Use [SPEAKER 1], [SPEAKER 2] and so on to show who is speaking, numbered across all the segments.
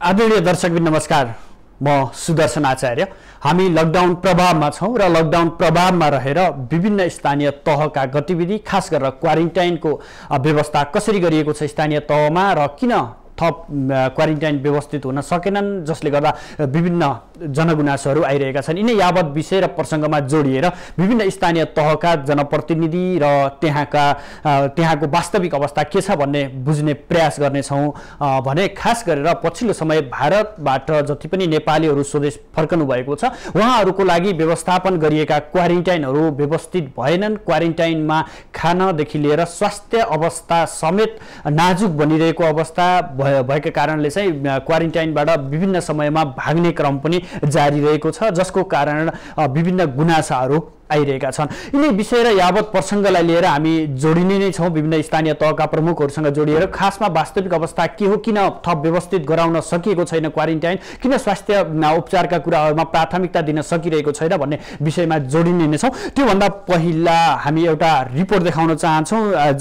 [SPEAKER 1] आदरणीय दर्शकबिन नमस्कार, म सुदर्शन आचार्य। हामी लकडाउन प्रभावमा छौं र लकडाउन प्रभावमा रहेर विभिन्न स्थानीय तहका गतिविधि, खास गरेर क्वारेन्टाइनको व्यवस्था कसरी गरिएको छ स्थानीय तहमा र किन थप क्वारेन्टाइन व्यवस्थित हुन सकेनन्, जसले गर्दा विभिन्न जनगुनासोहरू आइरहेका छन्। यिनै यावत विषय र प्रसङ्गमा जोडिएर विभिन्न स्थानीय तहका जनप्रतिनिधि र त्यहाँको वास्तविक अवस्था के छ भन्ने बुझ्ने प्रयास गर्नेछौँ भने खास गरेर पछिल्लो समय भारतबाट जति पनि नेपालीहरू स्वदेश फर्कनु भएको छ उहाँहरूको लागि व्यवस्थापन गरिएका क्वारेन्टाइनहरू व्यवस्थित भएनन्। क्वारेन्टाइनमा खानदेखि लिएर स्वास्थ्य अवस्था समेत नाजुक बनिरहेको अवस्था भएका कारणले चाहिँ क्वारेन्टाइनबाट विभिन्न समयमा भाग्ने क्रम पनि जारी रहेको छ, जसको कारण विभिन्न गुनासाहरू आइरहेका छन्। यिनै विषय र यावत प्रसङ्गलाई लिएर हामी जोडिने नै छौँ विभिन्न स्थानीय तहका प्रमुखहरूसँग जोडिएर। खासमा वास्तविक अवस्था के हो, किन थप व्यवस्थित गराउन सकिएको छैन क्वारेन्टाइन, किन स्वास्थ्य उपचारका कुराहरूमा प्राथमिकता दिन सकिरहेको छैन भन्ने विषयमा जोडिने नै छौँ। त्योभन्दा पहिला हामी एउटा रिपोर्ट देखाउन चाहन्छौँ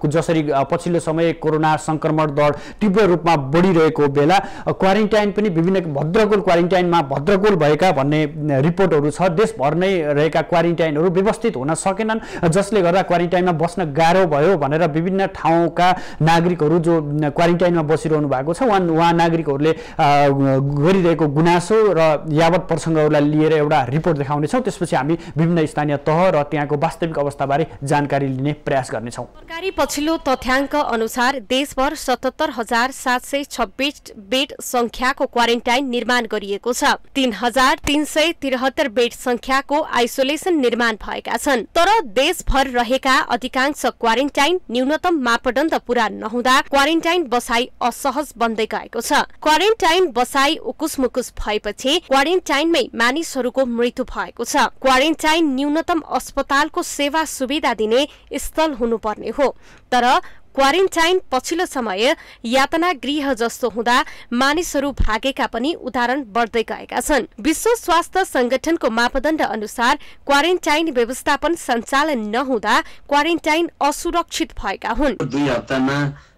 [SPEAKER 1] जसरी पछिल्लो समय कोरोना सङ्क्रमण दर तीव्र रूपमा बढिरहेको बेला क्वारेन्टाइन पनि विभिन्न भद्रकोल क्वारेन्टाइनमा भद्रकोल भएका भन्ने रिपोर्टहरू छ। देशभर नै रहेका क्वारेन्टाइनहरू व्यवस्थित हुन सकेनन्, जसले गर्दा क्वारेन्टाइनमा बस्न गाह्रो भयो भनेर विभिन्न ठाउँका नागरिकहरू जो क्वारेन्टाइनमा बसिरहनु भएको छ उहाँ नागरिकहरूले गरिरहेको गुनासो र यावत प्रसङ्गहरूलाई लिएर एउटा रिपोर्ट देखाउनेछौँ। त्यसपछि हामी विभिन्न स्थानीय तह र त्यहाँको वास्तविक अवस्थाबारे जानकारी लिने प्रयास गर्नेछौँ।
[SPEAKER 2] सरकारी पछिल्लो तथ्याङ्क अनुसार देशभर 77,726 बेड संख्याको क्वारेन्टाइन निर्माण गरिएको छ। 3,373 बेड संख्याको आइसोलेसन निर्माण भएका छन्। तर देशभर रहेका अधिकांश क्वारेन्टाइन न्यूनतम मापदण्ड पूरा नहुँदा क्वारेन्टाइन बसाई असहज बन्दै गएको छ। क्वारेन्टाइन बसाई उकुसमुकुस भएपछि क्वारेन्टाइनमै मानिसहरूको मृत्यु भएको छ। क्वारेन्टाइन न्यूनतम अस्पतालको सेवा सुविधा दिने स्थल हुनुपर्ने हो, तर क्वारेन्टाइन पछिल्लो समय यातना गृह जस्तो हुँदा मानिसहरू भागेका पनि उदाहरण बढ्दै गएका छन्। विश्व स्वास्थ्य संगठनको मापदण्ड अनुसार क्वारेन्टाइन व्यवस्थापन सञ्चालन नहुँदा क्वारेन्टाइन असुरक्षित भएका हुन्।
[SPEAKER 3] 2 हप्तामा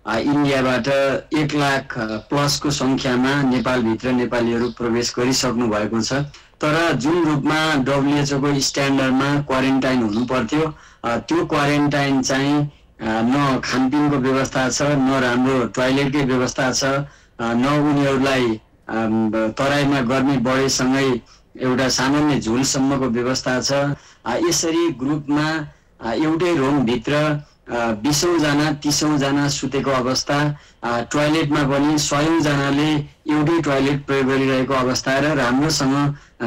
[SPEAKER 3] इन्डियाबाट 1 लाख प्लसको संख्यामा नेपालभित्र नेपालीहरू प्रवेश गरिसक्नु भएको छ। तर जुन रूपमा WHO को स्ट्यान्डर्डमा क्वारेन्टाइन हुनु पर्थ्यो त्यो क्वारेन्टाइन चाहिँ न खानपिनको व्यवस्था छ, न राम्रो टोयलेटकै व्यवस्था छ, न उनीहरूलाई तराईमा गर्मी बढेसँगै एउटा सामान्य झोलसम्मको व्यवस्था छ। यसरी ग्रुपमा एउटै रुमभित्र 20औं जना 30औं जना सुतेको अवस्था, टोयलेटमा पनि 100औं जनाले एउटै टोयलेट प्रयोग गरिरहेको अवस्था र राम्रोसँग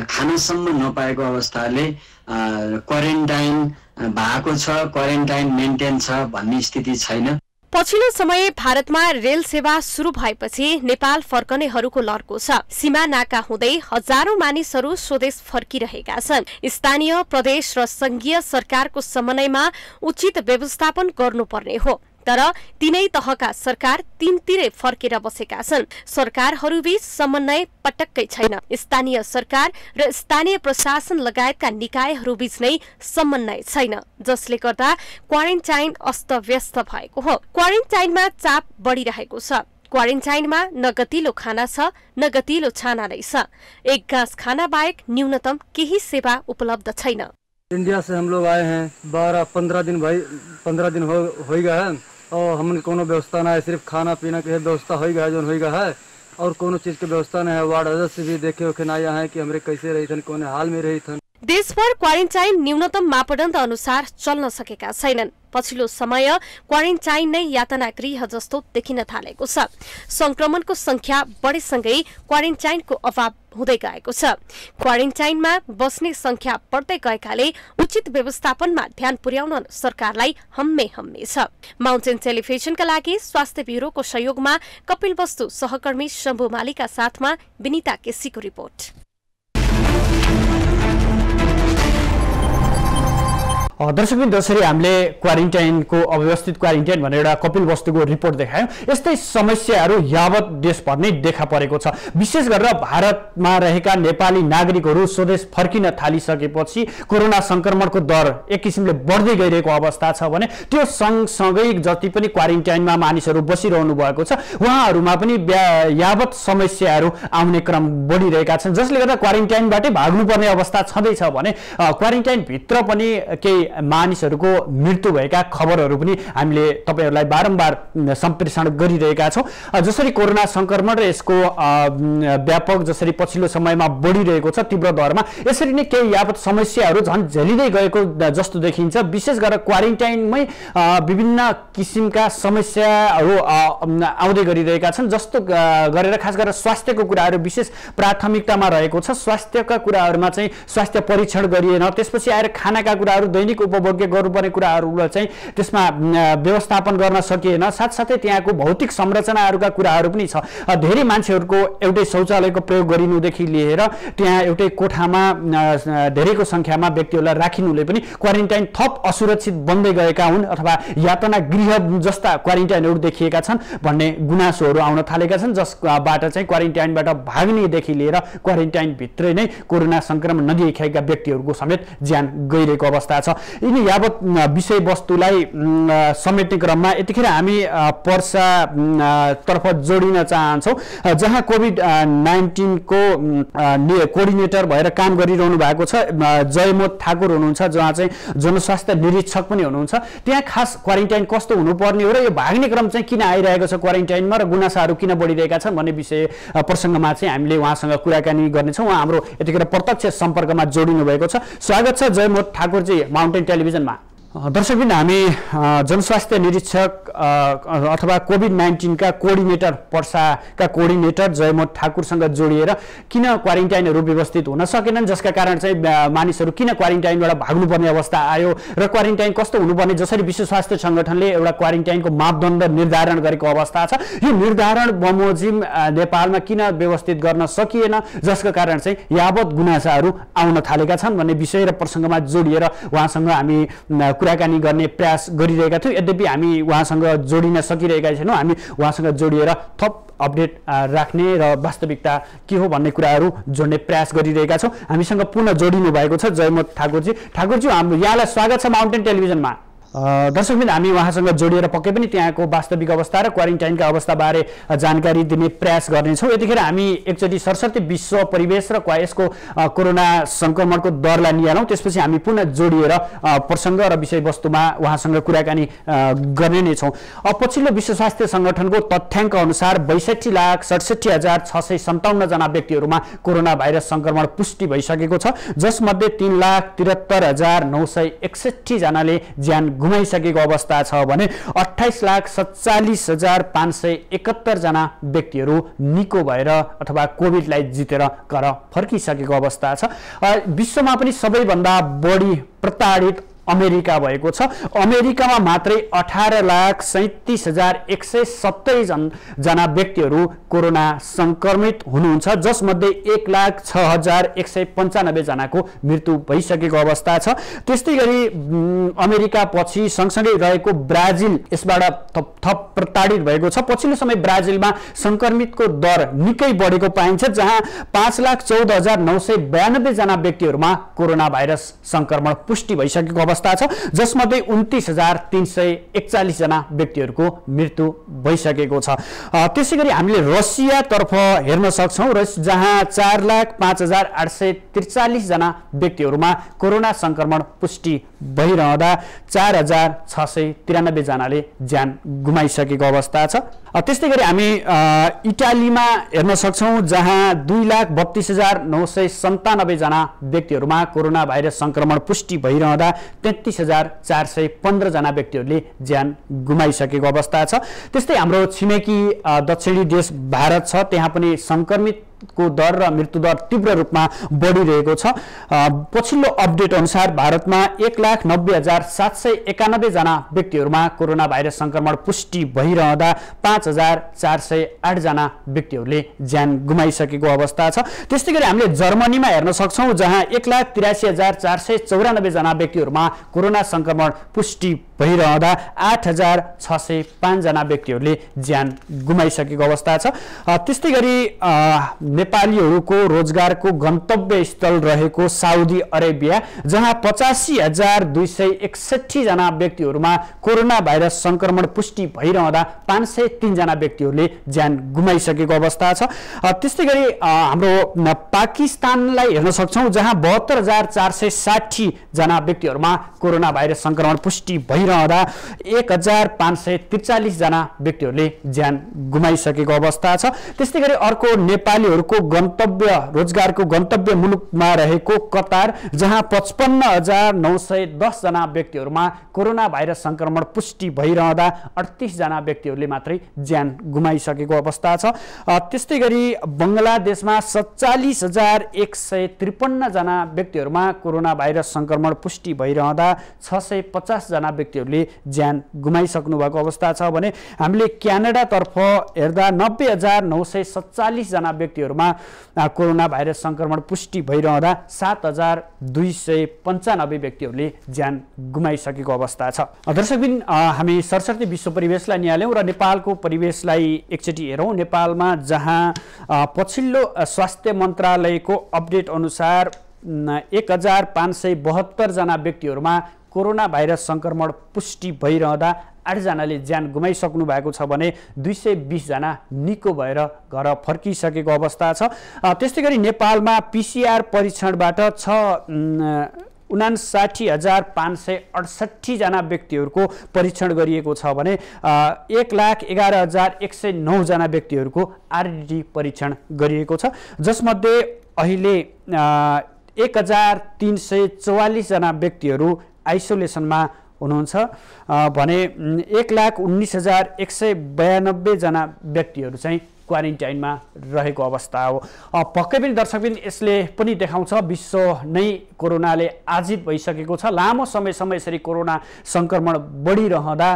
[SPEAKER 3] खानसम्म नपाएको अवस्थाले क्वारेन्टाइन भएको छ, क्वारेन्टाइन मेन्टेन छ भन्ने स्थिति छैन।
[SPEAKER 2] पछिल्लो समय भारतमा रेल सेवा सुरु भएपछि नेपाल फर्कनेहरूको लर्को छ। सीमा नाका हुँदै हजारौं मानिसहरू स्वदेश फर्किरहेका छन्। स्थानीय, प्रदेश र संघीय सरकारको समन्वयमा उचित व्यवस्थापन गर्नुपर्ने हो, तर तीनै तहका सरकार तीनतिरै फर्केर बसेका छन्। सरकारहरूबीच समन्वय पटक्कै छैन। स्थानीय सरकार र स्थानीय प्रशासन लगायतका निकायहरूबीच नै समन्वय छैन, जसले गर्दा क्वारेन्टाइन अस्तव्यस्त भएको हो। क्वारेन्टाइनमा चाप बढिरहेको छ। क्वारेन्टाइनमा न गतिलो खाना छ न गतिलो छाना नै छ। एक गाँस खाना बाहेक न्यूनतम केही सेवा उपलब्ध छैन।
[SPEAKER 4] इंडिया से हम लोग आए हैं 12-15 दिन हो गया है और हमने कोनो व्यवस्था ना है, सिर्फ खाना पीना के व्यवस्था हो गया है जो हो गया है और कोनो चीज की व्यवस्था नहीं है। वार्ड अध्यक्ष से भी देखे होके ना आया है कि हमरे कैसे रही थन, कौन हाल में रही थन।
[SPEAKER 2] देशभर क्वारेन्टाइन न्यूनतम मापदण्ड अनुसार चल्न सकेका छैनन्। पछिल्लो समय क्वारेन्टाइन नै यातना गृह जस्तो देखिन थालेको छ। संक्रमणको संख्या बढेसँगै क्वारेन्टाइनको अभाव हुँदै गएको छ। क्वारेन्टाइनमा बस्ने संख्या बढ्दै गएकाले उचित व्यवस्थापनमा ध्यान पुर्याउन सरकारलाई हम्मे छ। माउन्टेन टेलिभिजनका लागि स्वास्थ्य ब्युरोको सहयोगमा कपिल वस्तु सहकर्मी शम्भु मालीका साथमा विनिता केसीको रिपोर्ट।
[SPEAKER 1] दर्शकबिन जसरी हामीले क्वारेन्टाइनको अव्यवस्थित क्वारेन्टाइन भनेर एउटा कपिल वस्तुको रिपोर्ट देखायौँ, यस्तै समस्याहरू यावत देशभर नै देखा परेको छ। विशेष गरेर भारतमा रहेका नेपाली नागरिकहरू स्वदेश फर्किन थालिसकेपछि कोरोना संक्रमणको दर एक किसिमले बढ्दै गइरहेको अवस्था छ भने त्यो सँगसँगै जति पनि क्वारेन्टाइनमा मानिसहरू बसिरहनु भएको छ उहाँहरूमा पनि यावत समस्याहरू आउने क्रम बढिरहेका छन्, जसले गर्दा क्वारेन्टाइनबाटै भाग्नुपर्ने अवस्था छँदैछ भने क्वारेन्टाइनभित्र पनि केही मानिसहरूको मृत्यु भएका खबरहरू पनि हामीले तपाईहरूलाई बारम्बार सम्प्रेषण गरिरहेका छौँ। जसरी कोरोना संक्रमण र यसको व्यापक जसरी पछिल्लो समयमा बढिरहेको छ तीव्र दरमा, यसरी नै केही यावत समस्याहरू झन् झेलिँदै गएको जस्तो देखिन्छ। विशेष गरेर क्वारेन्टाइनमै विभिन्न किसिमका समस्याहरू आउँदै गरिरहेका छन्, जस्तो गरेर खास गरेर स्वास्थ्यको कुराहरू विशेष प्राथमिकतामा रहेको छ। स्वास्थ्यका कुराहरूमा चाहिँ स्वास्थ्य परीक्षण गरिएन, त्यसपछि आएर खानाका कुराहरू दैनिक उपभोग्य गर्नुपर्ने कुराहरूलाई चाहिँ त्यसमा व्यवस्थापन गर्न सकिएन। साथसाथै त्यहाँको भौतिक संरचनाहरूका कुराहरू पनि छ। धेरै मान्छेहरूको एउटै शौचालयको प्रयोग गरिनुदेखि लिएर त्यहाँ एउटै कोठामा धेरैको सङ्ख्यामा व्यक्तिहरूलाई राखिनुले पनि क्वारेन्टाइन थप असुरक्षित बन्दै गएका हुन् अथवा यातना गृह जस्ता क्वारेन्टाइनहरू देखिएका छन् भन्ने गुनासोहरू आउन थालेका छन्, जसबाट चाहिँ क्वारेन्टाइनबाट भाग्नेदेखि लिएर क्वारेन्टाइनभित्रै नै कोरोना संक्रमण नदेखिएका व्यक्तिहरूको समेत ज्यान गइरहेको अवस्था छ। यिनी यावत विषयवस्तुलाई समेट्ने क्रममा यतिखेर हामी पर्सा तर्फ जोडिन चाहन्छौँ, जहाँ कोभिड-19 को कोअर्डिनेटर भएर काम गरिरहनु भएको छ जयमोद ठाकुर हुनुहुन्छ, जहाँ चाहिँ जनस्वास्थ्य निरीक्षक पनि हुनुहुन्छ। त्यहाँ खास क्वारेन्टाइन कस्तो हुनुपर्ने हो र यो भाग्ने क्रम चाहिँ किन आइरहेको छ क्वारेन्टाइनमा र गुनासाहरू किन बढिरहेका छन् भन्ने विषय प्रसङ्गमा चाहिँ हामीले उहाँसँग कुराकानी गर्नेछौँ। उहाँ हाम्रो यतिखेर प्रत्यक्ष सम्पर्कमा जोडिनु भएको छ। स्वागत छ जयमोद ठाकुरजी माउन्टेन टेलिभिजनमा। दर्शकबिन हामी जनस्वास्थ्य निरीक्षक अथवा कोभिड-19 का कोअर्डिनेटर पर्साका कोअर्डिनेटर जयमोद ठाकुरसँग जोडिएर किन क्वारेन्टाइनहरू व्यवस्थित हुन सकेनन्, जसका कारण चाहिँ मानिसहरू किन क्वारेन्टाइनबाट भाग्नुपर्ने अवस्था आयो र क्वारेन्टाइन कस्तो हुनुपर्ने, जसरी विश्व स्वास्थ्य सङ्गठनले एउटा क्वारेन्टाइनको मापदण्ड निर्धारण गरेको अवस्था छ, यो निर्धारण बमोजिम नेपालमा किन व्यवस्थित गर्न सकिएन, जसका कारण चाहिँ यावत गुनासाहरू आउन थालेका छन् भन्ने विषय र प्रसङ्गमा जोडिएर उहाँसँग हामी कुराकानी गर्ने प्रयास गरिरहेका थियौँ। यद्यपि हामी उहाँसँग जोडिन सकिरहेका छैनौँ। हामी उहाँसँग जोडिएर थप अपडेट राख्ने र वास्तविकता के हो भन्ने कुराहरू जोड्ने प्रयास गरिरहेका छौँ। हामीसँग पुनः जोडिनु भएको छ जयमोद ठाकुरजी। ठाकुरजी, हाम्रो यहाँलाई स्वागत छ माउन्टेन टेलिभिजनमा। दर्शकबिन हामी उहाँसँग जोडिएर पक्कै पनि त्यहाँको वास्तविक अवस्था र क्वारेन्टाइनका अवस्थाबारे जानकारी दिने प्रयास गर्नेछौँ। यतिखेर हामी एकचोटि सरस्वती विश्व परिवेश र यसको कोरोना सङ्क्रमणको दरलाई निहालौँ, त्यसपछि हामी पुनः जोडिएर प्रसङ्ग र विषयवस्तुमा उहाँसँग कुराकानी गर्ने नै छौँ। पछिल्लो विश्व स्वास्थ्य सङ्गठनको तथ्याङ्क अनुसार 62,67,657 जना व्यक्तिहरूमा कोरोना भाइरस सङ्क्रमण पुष्टि भइसकेको छ, जसमध्ये 3,73,961 जनाले ज्यान गुमाइसकेको अवस्था छ भने 28,47,571 जना व्यक्तिहरू निको भएर अथवा कोभिडलाई जितेर घर फर्किसकेको अवस्था छ। विश्वमा पनि सबैभन्दा बढी प्रताडित अमेरिका भएको छ। अमेरिकामा मात्रै 18,37,170 जना व्यक्तिहरू कोरोना संक्रमित हुनुहुन्छ, जसमध्ये 1,06,195 जनाको मृत्यु भइसकेको अवस्था छ। त्यस्तै गरी अमेरिका पछि सँगसँगै रहेको ब्राजिल यसबाट थप प्रताडित भएको छ। पछिल्लो समय ब्राजिलमा संक्रमितको दर निकै बढेको पाइन्छ, जहाँ 5,14,992 जना व्यक्तिहरूमा कोरोना भाइरस संक्रमण पुष्टि भइसकेको अवस्था छ, जसमध्ये 29,341 जना व्यक्तिहरूको मृत्यु भइसकेको छ। त्यसै गरी हामीले रसियातर्फ हेर्न सक्छौँ, जहाँ 4,05,843 जना व्यक्तिहरूमा कोरोना संक्रमण पुष्टि भइरहँदा 4,693 जनाले ज्यान गुमाइसकेको अवस्था छ। त्यस्तै गरी हामी इटालीमा हेर्न सक्छौँ, जहाँ 2,32,997 जना व्यक्तिहरूमा कोरोना भाइरस संक्रमण पुष्टि भइरहँदा 33,415 जना व्यक्तिहरूले ज्यान गुमाइसकेको अवस्था छ। त्यस्तै हाम्रो छिमेकी दक्षिणी देश भारत छ, त्यहाँ पनि संक्रमित को दर र मृत्युदर तीव्र रूपमा बढिरहेको छ। पछिल्लो अपडेट अनुसार भारतमा 1,90,791 जना व्यक्तिहरूमा कोरोना भाइरस संक्रमण पुष्टि भइरहँदा 5,408 जना व्यक्तिहरूले ज्यान गुमाइसकेको अवस्था छ। त्यस्तै गरी हामीले जर्मनीमा हेर्न सक्छौँ, जहाँ 1,83,494 जना व्यक्तिहरूमा कोरोना संक्रमण पुष्टि भइरहँदा 8,605 जना व्यक्तिहरूले ज्यान गुमाइसकेको अवस्था छ। त्यस्तै गरी नेपालीहरूको रोजगारको गन्तव्य स्थल रहेको साउदी अरेबिया, जहाँ 85,261 जना व्यक्तिहरूमा कोरोना भाइरस संक्रमण पुष्टि भइरहँदा 503 जना व्यक्तिहरूले ज्यान गुमाइसकेको अवस्था छ। त्यस्तै गरी हाम्रो पाकिस्तानलाई हेर्न सक्छौँ, जहाँ 72,460 जना व्यक्तिहरूमा कोरोना भाइरस संक्रमण पुष्टि भइरहँदा 1,543 जना व्यक्तिहरूले ज्यान गुमाइसकेको अवस्था छ। त्यस्तै गरी अर्को नेपालीहरूको गन्तव्य रोजगारको गन्तव्य मुलुकमा रहेको कतार, जहाँ 55,910 जना व्यक्तिहरूमा कोरोना भाइरस संक्रमण पुष्टि भइरहँदा 38 जना व्यक्तिहरूले मात्रै ज्यान गुमाइसकेको अवस्था छ। त्यस्तै गरी बङ्गलादेशमा 47,153 जना व्यक्तिहरूमा कोरोना भाइरस संक्रमण पुष्टि भइरहँदा 650 जना व्यक्तिहरूले ज्यान गुमाइसक्नु भएको अवस्था छ भने हामीले क्यानाडातर्फ हेर्दा 90,947 जना व्यक्तिहरूमा कोरोना भाइरस संक्रमण पुष्टि भइरहँदा 7,295 व्यक्तिहरूले ज्यान गुमाइसकेको अवस्था छ। दर्शकबिन, हामी सरसर्ती विश्व परिवेशलाई निहाल्यौँ र नेपालको परिवेशलाई एकचोटि हेरौँ। नेपालमा जहाँ पछिल्लो स्वास्थ्य मन्त्रालयको अपडेट अनुसार 1,572 जना व्यक्तिहरूमा कोरोना भाइरस संक्रमण पुष्टि भइरहँदा 8 जनाले ज्यान गुमाइसक्नु भएको छ भने 220 जना निको भएर घर फर्किसकेको अवस्था छ। त्यस्तै गरी नेपालमा PCR परीक्षणबाट 59,568 जना व्यक्तिहरूको परीक्षण गरिएको छ भने 1,11,109 जना व्यक्तिहरूको RT परीक्षण गरिएको छ, जसमध्ये अहिले 1,344 जना व्यक्तिहरू आइसोलेसनमा हुनुहुन्छ भने 1,19,192 जना व्यक्तिहरू चाहिँ क्वारेन्टाइनमा रहेको अवस्था हो। पक्कै पनि दर्शकबिन, यसले पनि देखाउँछ विश्व नै कोरोनाले आजित भइसकेको छ। लामो समयसम्म यसरी कोरोना संक्रमण बढिरहँदा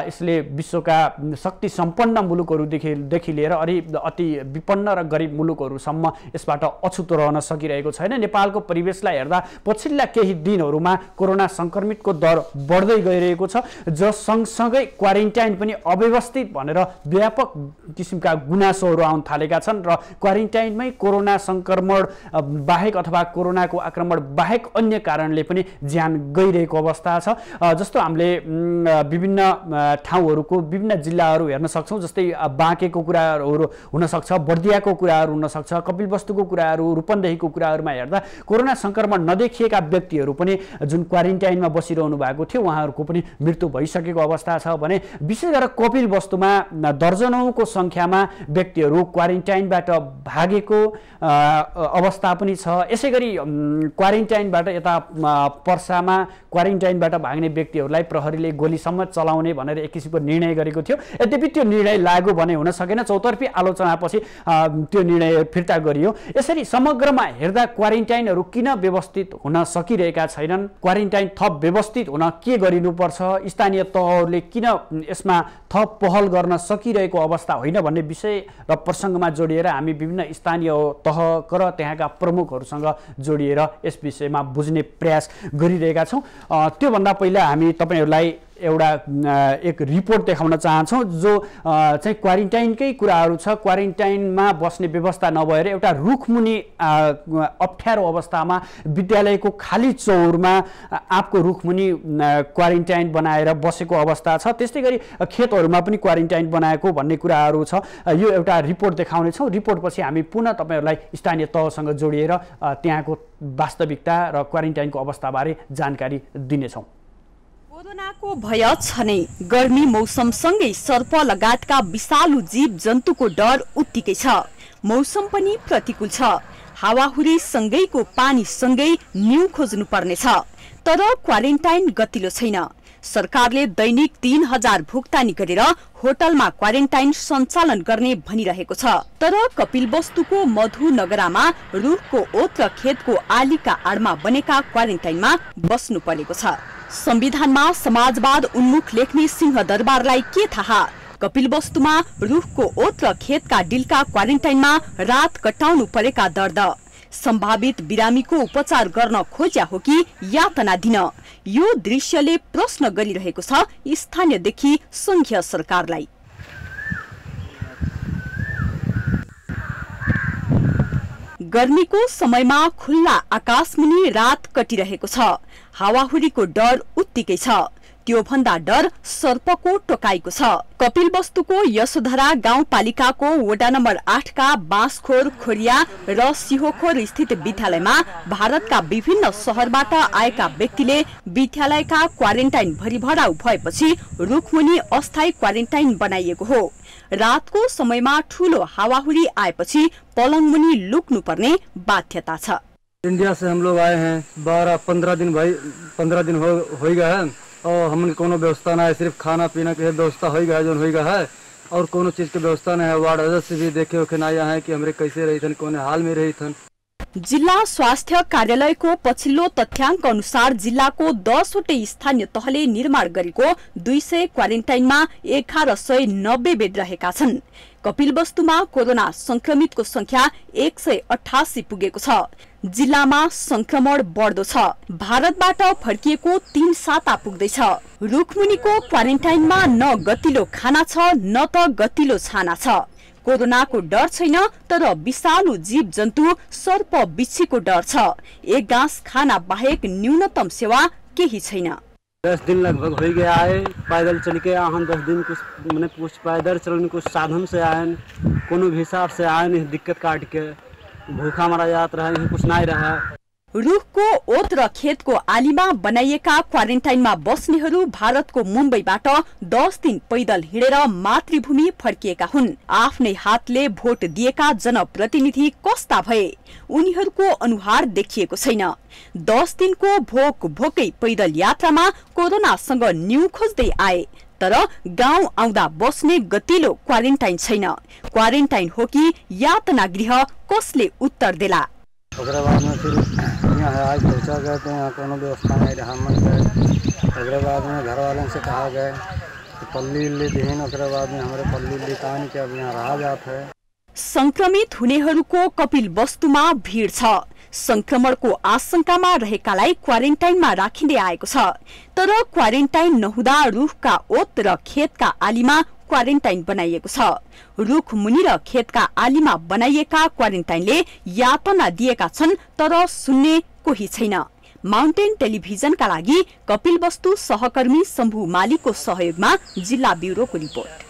[SPEAKER 1] यसले विश्वका शक्ति सम्पन्न मुलुकहरूदेखि लिएर अति विपन्न र गरिब मुलुकहरूसम्म यसबाट अछुतो रहन सकिरहेको छैन। नेपालको परिवेशलाई हेर्दा पछिल्ला केही दिनहरूमा कोरोना संक्रमितको दर बढ्दै गइरहेको छ, जस सँगसँगै क्वारेन्टाइन पनि अव्यवस्थित भनेर व्यापक किसिमका गुनासोहरू आउन थालेका छन् र क्वारेन्टाइनमै कोरोना संक्रमण बाहेक अथवा कोरोनाको आक्रमण बाहेक अन्य कारणले पनि ज्यान गइरहेको अवस्था छ। जस्तो हामीले विभिन्न ठाउँहरूको विभिन्न जिल्लाहरू हेर्न सक्छौँ, जस्तै बाँकेको कुराहरू हुनसक्छ, बर्दियाको कुराहरू हुनसक्छ, कपिलवस्तुको कुराहरू, रूपन्देहीको कुराहरूमा हेर्दा कोरोना संक्रमण नदेखिएका व्यक्तिहरू पनि जुन क्वारेन्टाइनमा बसिरहनु भएको थियो उहाँहरूको पनि मृत्यु भइसकेको अवस्था छ भने विशेष गरेर कपिलवस्तुमा दर्जनौँको सङ्ख्यामा व्यक्तिहरू क्वारेन्टाइनबाट भागेको अवस्था पनि छ। यसै गरी क्वारेन्टाइनबाट यता पर्सामा क्वारेन्टाइनबाट भाग्ने व्यक्तिहरूलाई प्रहरीले गोलीसम्म चलाउने भनेर एक किसिमको निर्णय गरेको थियो। यद्यपि त्यो निर्णय लागू भने हुन सकेन, चौतर्फी आलोचनापछि त्यो निर्णय फिर्ता गरियो। यसरी समग्रमा हेर्दा क्वारेन्टाइनहरू किन व्यवस्थित हुन सकिरहेका छैनन्, क्वारेन्टाइन थप व्यवस्थित हुन के गरिनुपर्छ, स्थानीय तहहरूले किन यसमा थप पहल गर्न सकिरहेको अवस्था होइन भन्ने विषय र प्रसङ्गमा जोडिएर हामी विभिन्न स्थानीय तह र त्यहाँका प्रमुखहरूसँग जोडिएर यस विषयमा बुझ्ने प्रयास गरिरहेका छौँ। त्योभन्दा पहिला हामी तपाईँहरूलाई एक रिपोर्ट देखाउन चाहन्छौँ जो चाहिँ क्वारेन्टाइनकै कुराहरू छ। क्वारेन्टाइनमा बस्ने व्यवस्था नभएर एउटा रुखमुनि अप्ठ्यारो अवस्थामा विद्यालयको खाली चौरमा आँपको रुखमुनि क्वारेन्टाइन बनाएर बसेको अवस्था छ। त्यस्तै गरी खेतहरूमा पनि क्वारेन्टाइन बनाएको भन्ने कुराहरू छ। यो एउटा रिपोर्ट देखाउनेछौँ। रिपोर्टपछि हामी पुनः तपाईँहरूलाई स्थानीय तहसँग जोडिएर त्यहाँको वास्तविकता र क्वारेन्टाइनको अवस्थाबारे जानकारी दिनेछौँ।
[SPEAKER 5] कोरोनाको भय छ नै, गर्मी मौसमसँगै सर्प लगायतका विषालु जीव जन्तुको डर उत्तिकै छ। मौसम पनि प्रतिकूल छ, हावाहुरी सँगैको पानी सँगै न्यू खोज्नु पर्नेछ। तर क्वारेन्टाइन गतिलो छैन। सरकारले दैनिक 3000 भुक्तानी गरेर होटलमा क्वारेन्टाइन सञ्चालन गर्ने भनिरहेको छ। तर कपिलवस्तुको मधुनगरामा रुखको ओत र खेतको आलीका आडमा बनेका क्वारेन्टाइनमा बस्नु परेको छ। संविधानमा समाजवाद उन्मुख लेख्ने सिंहदरबारलाई के थाहा? कपिलवस्तुमा रुखको ओत र खेतका डिलका क्वारेन्टाइनमा रात कटाउनु परेका दर्द। सम्भावित बिरामीको उपचार गर्न खोज्या हो कि यातना दिन? यो दृश्यले प्रश्न गरिरहेको छ स्थानीयदेखि संघीय सरकारलाई। गर्मीको समयमा खुल्ला आकाशमुनि रात कटिरहेको छ। हावाहुरीको डर उत्तिकै छ। त्यो भन्दा डर सर्पको टोकाइको छ। कपिलवस्तुको यशोधरा गाउँपालिकाको वडा नम्बर 8 का बाँसखोर, खोरिया र सिहोखोर स्थित विद्यालयमा भारतका विभिन्न शहरबाट आएका व्यक्तिले विद्यालयका क्वारेन्टाइन भरिभराउ भएपछि रुखमुनि अस्थायी क्वारेन्टाइन बनाइएको हो। रातको समयमा ठूलो हावाहुरी आएपछि पलङमुनि लुक्नु पर्ने बाध्यता छ।
[SPEAKER 4] इंडिया से हम लोग आए हैं, 12-15 दिन हो गया है और हमने कोनो व्यवस्था ना है, सिर्फ खाना पीना के व्यवस्था हो गया है, जो हो गया है, और कोनो चीज के व्यवस्था नहीं है। वार्ड सदस्य भी देखे उखे ना आए हैं कि हमरे कैसे रही थन, कौन हाल में रही थन।
[SPEAKER 5] जिल्ला स्वास्थ्य कार्यालयको पछिल्लो तथ्याङ्क अनुसार जिल्लाको 10 वटै स्थानीय तहले निर्माण गरेको 200 क्वारेन्टाइनमा 1190 बेड रहेका छन्। कपिलवस्तुमा कोरोना संक्रमितको संख्या 188 पुगेको छ। जिल्लामा संक्रमण बढ्दो छ। भारतबाट फर्किएको 3 साता पुग्दैछ। रुखमुनिको क्वारेन्टाइनमा न गतिलो खाना छ न त गतिलो छाना छ। कोरोनाको डर छैन तर विषालु जीव जन्तु सर्प बिच्छीको डर छ। एक गाँस खाना बाहेक न्यूनतम सेवा केही छैन।
[SPEAKER 6] 10 दिन लगभग हो गया है। पैदल चल के हम 10 दिन कुछ पैदल चलने कुछ साधन से आए, कोनो भी हिसाब से आए नहीं, दिक्कत काट के भूखा मारा जात रहा, कुछ नहीं रहा।
[SPEAKER 5] रुखको ओत र खेतको आलीमा बनाइएका क्वारेन्टाइनमा बस्नेहरू भारतको मुम्बईबाट 10 दिन पैदल हिँडेर मातृभूमि फर्किएका हुन्। आफ्नै हातले भोट दिएका जनप्रतिनिधि कस्ता भए? उनीहरूको अनुहार देखिएको छैन। 10 दिनको भोकै पैदल यात्रामा कोरोनासँग न्यू खोज्दै आए। तर गाउँ आउँदा बस्ने गतिलो क्वारेन्टाइन छैन। क्वारेन्टाइन हो कि यातना गृह, कसले उत्तर देला?
[SPEAKER 6] ओकरा बाद में फिर यहाँ आज पहुँचा गए तो यहाँ कोनो व्यवस्था नहीं रहा, मन गए। ओकरा बाद में घर वालों से कहा गए कि पल्ली उल्ली देन, ओकरा बाद में हमारे पल्ली उल्ली कान के अब यहाँ रहा जात है।
[SPEAKER 5] संक्रमित हुनेहरूको कपिलवस्तुमा भीड़ छ। संक्रमणको आशंकामा रहेकालाई क्वारेन्टाइनमा राखिँदै आएको छ। तर क्वारेन्टाइन नहुँदा रुखका ओत र खेतका आलीमा क्वारेन्टाइन बनाइएको छ। रुख मुनि र खेतका आलीमा बनाइएका क्वारेन्टाइनले यातना दिएका छन् तर सुन्ने कोही छैन। माउन्टेन टेलिभिजनका लागि कपिलवस्तु सहकर्मी शम्भु मालीको सहयोगमा जिल्ला ब्युरोको रिपोर्ट।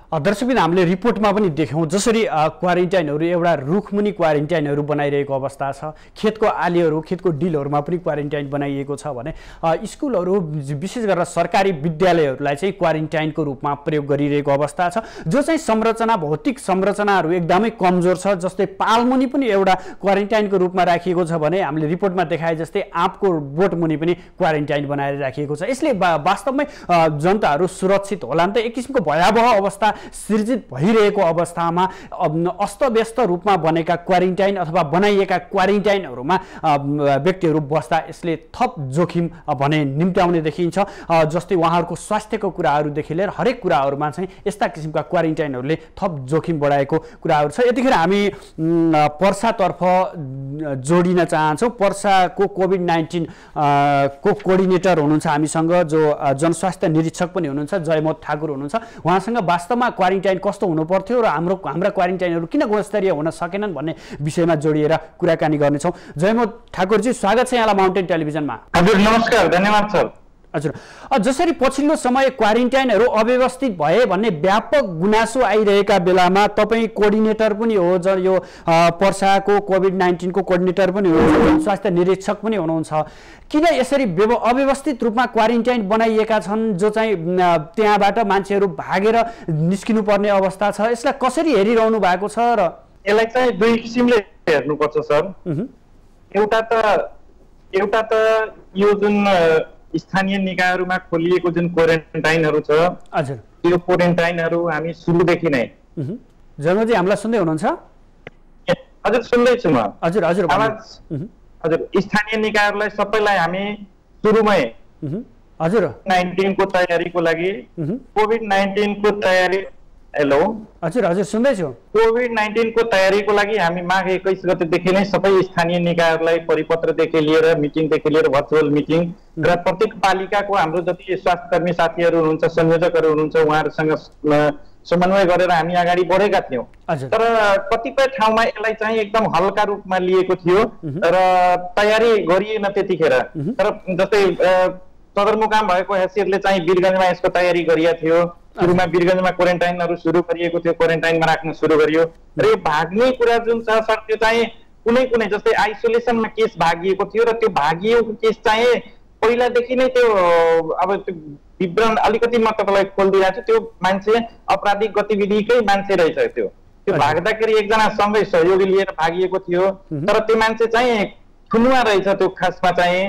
[SPEAKER 1] दर्शकबिन हामीले रिपोर्टमा पनि देख्यौँ जसरी क्वारेन्टाइनहरू एउटा रुखमुनि क्वारेन्टाइनहरू बनाइरहेको अवस्था छ। खेतको आलीहरू, खेतको डिलहरूमा पनि क्वारेन्टाइन बनाइएको छ भने स्कुलहरू विशेष गरेर सरकारी विद्यालयहरूलाई चाहिँ क्वारेन्टाइनको रूपमा प्रयोग गरिरहेको अवस्था छ। जो चाहिँ संरचना, भौतिक संरचनाहरू एकदमै कमजोर छ। जस्तै पालमुनि पनि एउटा क्वारेन्टाइनको रूपमा राखिएको छ भने हामीले रिपोर्टमा देखाए जस्तै आँपको बोटमुनि पनि क्वारेन्टाइन बनाएर राखिएको छ। यसले वास्तवमै जनताहरू सुरक्षित होला नि त? एक किसिमको भयावह अवस्था सृजित भइरहेको अवस्थामा अस्तव्यस्त रूपमा बनेका क्वारेन्टाइन अथवा बनाइएका क्वारेन्टाइनहरूमा व्यक्तिहरू बस्दा यसले थप जोखिम भने निम्त्याउने देखिन्छ। जस्तै उहाँहरूको स्वास्थ्यको कुराहरूदेखि लिएर हरेक कुराहरूमा चाहिँ यस्ता किसिमका क्वारेन्टाइनहरूले थप जोखिम बढाएको कुराहरू छ। यतिखेर हामी पर्सातर्फ जोडिन चाहन्छौँ। पर्साको कोभिड-19 को कोअर्डिनेटर हुनुहुन्छ हामीसँग, जो जनस्वास्थ्य निरीक्षक पनि हुनुहुन्छ, जयमोद ठाकुर हुनुहुन्छ। उहाँसँग वास्तवमा क्वारेन्टाइन कस्तो हुनु पर्थ्यो र हाम्रा क्वारेन्टाइनहरू किन गुणस्तरीय हुन सकेनन् भन्ने विषयमा जोडिएर कुराकानी गर्नेछौँ। जयमोद ठाकुरजी, स्वागत छ यहाँलाई माउन्टेन टेलिभिजनमा।
[SPEAKER 7] हजुर नमस्कार, धन्यवाद सर।
[SPEAKER 1] हजुर, जसरी पछिल्लो समय क्वारेन्टाइनहरू अव्यवस्थित भए भन्ने व्यापक गुनासो आइरहेका बेलामा तपाईँ कोअर्डिनेटर पनि हो, यो पर्साको कोभिड-19 को कोअर्डिनेटर पनि हो, स्वास्थ्य निरीक्षक पनि हुनुहुन्छ। किन यसरी अव्यवस्थित रूपमा क्वारेन्टाइन बनाइएका छन् जो चाहिँ त्यहाँबाट मान्छेहरू भागेर निस्किनु पर्ने अवस्था छ? यसलाई कसरी हेरिरहनु भएको छ? र
[SPEAKER 7] यसलाई चाहिँ दुई किसिमले हेर्नुपर्छ सर। एउटा त एउटा त यो जुन स्थानीय निकायहरूमा खोलिएको जुन क्वारेन्टाइनहरू छ
[SPEAKER 1] हजुर
[SPEAKER 7] त्यो क्वारेन्टाइनहरू हामी सुरुदेखि नै
[SPEAKER 1] जन्मजी हामीलाई सुन्दै हुनुहुन्छ?
[SPEAKER 7] हजुर सुन्दैछु म।
[SPEAKER 1] हजुर हजुर
[SPEAKER 7] हजुर स्थानीय निकायहरूलाई सबैलाई हामी सुरुमै
[SPEAKER 1] हजुर
[SPEAKER 7] कोभिड-19 को तयारीको लागि कोभिड-19 को तयारी हेलो
[SPEAKER 1] हजुर हजुर सुन्दैछु।
[SPEAKER 7] कोभिड-19 को तयारीको लागि हामी माघ 21 गतेदेखि नै सबै स्थानीय निकायहरूलाई परिपत्रदेखि लिएर मिटिङदेखि लिएर भर्चुअल मिटिङ र प्रत्येक पालिकाको हाम्रो जति स्वास्थ्यकर्मी साथीहरू हुनुहुन्छ संयोजकहरू हुनुहुन्छ उहाँहरूसँग समन्वय गरेर हामी अगाडि बढेका थियौँ। तर कतिपय ठाउँमा यसलाई चाहिँ एकदम हल्का रूपमा लिएको थियो र तयारी गरिएन त्यतिखेर। तर जस्तै सदरमुकाम भएको हैसियतले चाहिँ वीरगञ्जमा यसको तयारी गरिएको थियो। सुरुमा वीरगञ्जमा क्वारेन्टाइनहरू सुरु गरिएको थियो, क्वारेन्टाइनमा राख्न सुरु गरियो र यो भाग्ने कुरा जुन छ सर त्यो चाहिँ कुनै कुनै जस्तै आइसोलेसनमा केस भागिएको थियो र त्यो भागिएको केस चाहिँ पहिलादेखि नै त्यो अब त्यो विवरण अलिकति म तपाईँलाई खोलिदिइरहेको छु। त्यो मान्छे आपराधिक गतिविधिकै मान्छे रहेछ। त्यो भाग्दाखेरि एकजना सँगै सहयोगी लिएर भागिएको थियो तर त्यो मान्छे चाहिँ खुनुवा रहेछ। त्यो खासमा चाहिँ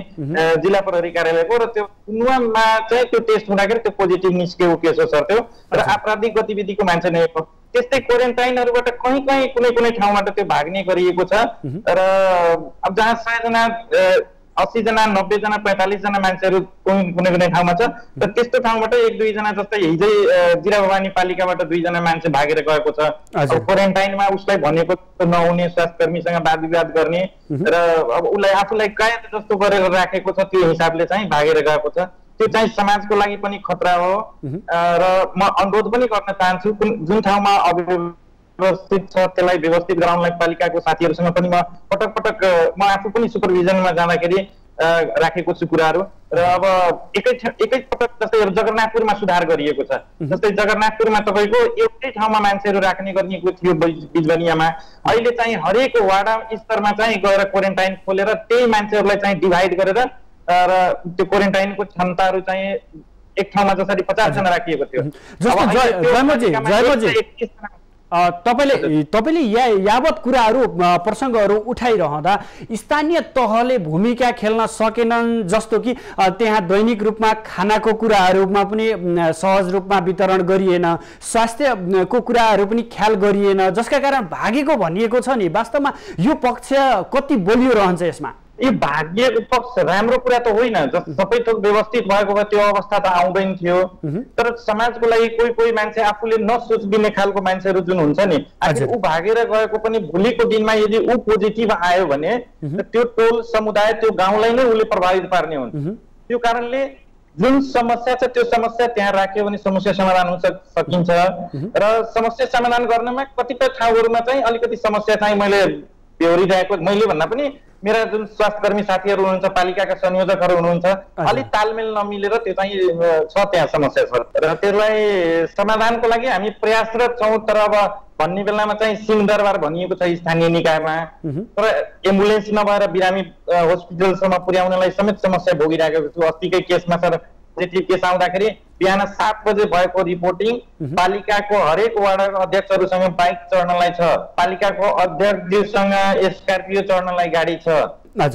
[SPEAKER 7] जिल्ला प्रहरी कार्यालयको र त्यो खुनुवामा चाहिँ त्यो टेस्ट हुँदाखेरि त्यो पोजिटिभ निस्केको केस हो सर। त्यो र आपराधिक गतिविधिको मान्छे नै हो। त्यस्तै क्वारेन्टाइनहरूबाट कहीँ कहीँ कुनै कुनै ठाउँबाट त्यो भाग्ने गरिएको छ र अब जहाँ 100 जना 80 जना 90 जना 45 जना मान्छेहरू कुनै कुनै ठाउँमा छ र त्यस्तो ठाउँबाट 1-2 जना जस्तै हिजै जिरा भवानी पालिकाबाट 2 जना मान्छे भागेर गएको छ। क्वारेन्टाइनमा उसलाई भनेको नहुने स्वास्थ्यकर्मीसँग वाद विवाद गर्ने र अब उसलाई आफूलाई कायद जस्तो गरेर राखेको छ त्यो हिसाबले चाहिँ भागेर गएको छ। त्यो चाहिँ समाजको लागि पनि खतरा हो र म अनुरोध पनि गर्न चाहन्छु जुन ठाउँमा व्यवस्थित छ त्यसलाई व्यवस्थित गराउनलाई पालिकाको साथीहरूसँग पनि म पटक पटक म आफू पनि सुपरभिजनमा जाँदाखेरि राखेको छु कुराहरू र अब एकै पटक जस्तै जगन्नाथपुरमा सुधार गरिएको छ। जस्तै जगन्नाथपुरमा तपाईँको एउटै ठाउँमा मान्छेहरू राख्ने गरिएको थियो बिजबनियामा। अहिले चाहिँ हरेक वार्ड स्तरमा चाहिँ गएर क्वारेन्टाइन खोलेर त्यही मान्छेहरूलाई चाहिँ डिभाइड गरेर र त्यो क्वारेन्टाइनको क्षमताहरू चाहिँ एक ठाउँमा जसरी 50 जना राखिएको थियो।
[SPEAKER 1] तपाईले यावत कुराहरू प्रसङ्गहरू उठाइरहँदा स्थानीय तहले भूमिका खेल्न सकेनन् जस्तो कि त्यहाँ दैनिक रूपमा खानाको कुराहरूमा पनि सहज रूपमा वितरण गरिएन, स्वास्थ्यको कुराहरू पनि ख्याल गरिएन जसका कारण भागेको भनिएको छ नि। वास्तवमा यो पक्ष कति बलियो रहन्छ यसमा?
[SPEAKER 7] यो भाग्यको पक्ष राम्रो कुरा त होइन। सबै थोक व्यवस्थित भएको भए त्यो अवस्था त आउँदैन थियो। तर समाजको लागि कोही कोही मान्छे आफूले नसोचिदिने खालको मान्छेहरू जुन हुन्छ नि आखिर ऊ भागेर गएको पनि भोलिको दिनमा यदि ऊ पोजिटिभ आयो भने त्यो टोल समुदाय त्यो गाउँलाई नै उसले प्रभावित पार्ने हुन्छ। त्यो कारणले जुन समस्या छ त्यो समस्या त्यहाँ राख्यो भने समस्या समाधान हुन सकिन्छ र समस्या समाधान गर्नमा कतिपय ठाउँहरूमा चाहिँ अलिकति समस्या चाहिँ मैले बेहोरिरहेको मैले भन्दा पनि मेरा जुन स्वास्थ्यकर्मी साथीहरू हुनुहुन्छ पालिकाका संयोजकहरू हुनुहुन्छ अलि तालमेल नमिलेर त्यो चाहिँ छ त्यहाँ समस्या छ र त्यसलाई समाधानको लागि हामी प्रयासरत छौँ। तर अब भन्ने बेलामा चाहिँ सिंहदरबार भनिएको छ स्थानीय निकायमा तर एम्बुलेन्स नभएर बिरामी हस्पिटलसम्म पुर्याउनलाई समेत समस्या भोगिरहेको छु। अस्तिकै केसमा सर पोजिटिभ केस आउँदाखेरि बिहान 7 बजे भएको रिपोर्टिङ पालिकाको हरेक वार्ड अध्यक्षहरूसँग बाइक चढ्नलाई छ, पालिकाको अध्यक्षसँग स्कर्पियो चढ्नलाई गाडी छ,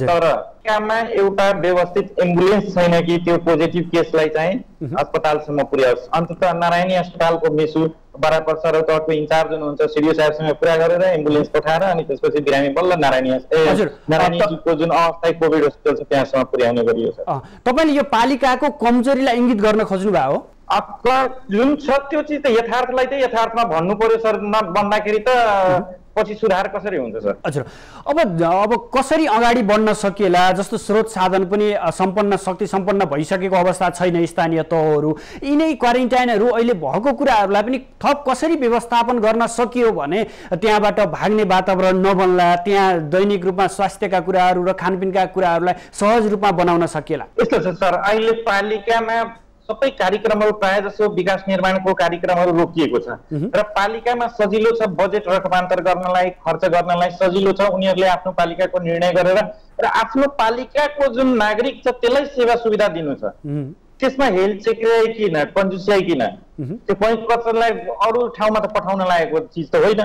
[SPEAKER 7] तर काममा एउटा व्यवस्थित एम्बुलेन्स छैन कि त्यो पोजिटिभ केसलाई चाहिँ अस्पतालसम्म पुर्याओस्। अन्ततः नारायणी अस्पतालको मेसु बराबर सरौतहटको इन्चार्ज हुनुहुन्छ सिडिओ साहबसँग कुरा गरेर एम्बुलेन्स पठाएर अनि त्यसपछि बिरामी बल्ल नारायणीको जुन अस्थायी कोभिड हस्पिटल छ त्यहाँसम्म पुर्याउने गरियो छ।
[SPEAKER 1] तपाईले यो पालिकाको कमजोरीलाई इंगित गर्न खोज्नु भयो हो?
[SPEAKER 7] जुन छ त्यो चिज त यथार्थलाई चाहिँ यथार्थमा भन्नु पर्यो सर। नभन्दाखेरि त पछि सुधार कसरी हुन्छ सर?
[SPEAKER 1] हजुर, अब कसरी अगाडि बढ्न सकिएला? जस्तो स्रोत साधन पनि सम्पन्न शक्ति सम्पन्न भइसकेको अवस्था छैन स्थानीय तहहरू। यिनै क्वारेन्टाइनहरू अहिले भएको कुराहरूलाई पनि थप कसरी व्यवस्थापन गर्न सकियो भने त्यहाँबाट भाग्ने वातावरण नबन्ला, त्यहाँ दैनिक रूपमा स्वास्थ्यका कुराहरू र खानपिनका कुराहरूलाई सहज रूपमा बनाउन सकिएला?
[SPEAKER 7] यस्तो छ सर, अहिले पालिकामा सबै कार्यक्रमहरू प्राय जसो विकास निर्माणको कार्यक्रमहरू रोकिएको छ र पालिकामा सजिलो छ बजेट रूपान्तर गर्नलाई, खर्च गर्नलाई सजिलो छ। उनीहरूले आफ्नो पालिकाको निर्णय गरेर र आफ्नो पालिकाको जुन नागरिक छ त्यसलाई सेवा सुविधा दिनु छ। त्यसमा हेलचेक्राइ किन कन्जुसियाइ किन त्यो पैँच कचरलाई अरू ठाउँमा त पठाउन लागेको चिज त होइन।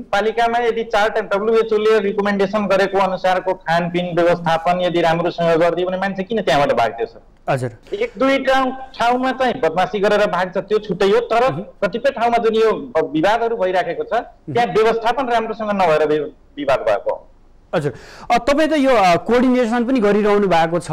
[SPEAKER 7] पालिकामा यदि 4 टाइम WHO ले रिकमेन्डेसन गरेको अनुसारको खानपिन व्यवस्थापन यदि राम्रोसँग गरिदियो भने मान्छे किन त्यहाँबाट भाग्थ्यो सर?
[SPEAKER 1] हजुर,
[SPEAKER 7] 1-2 ठाउँमा चाहिँ बदमासी गरेर भाग्छ त्यो छुट्टै हो, तर कतिपय ठाउँमा जुन यो विवादहरू भइराखेको छ त्यहाँ व्यवस्थापन राम्रोसँग नभएर विवाद भएको।
[SPEAKER 1] हजुर, तपाईँ त यो कोअर्डिनेसन पनि गरिरहनु भएको छ,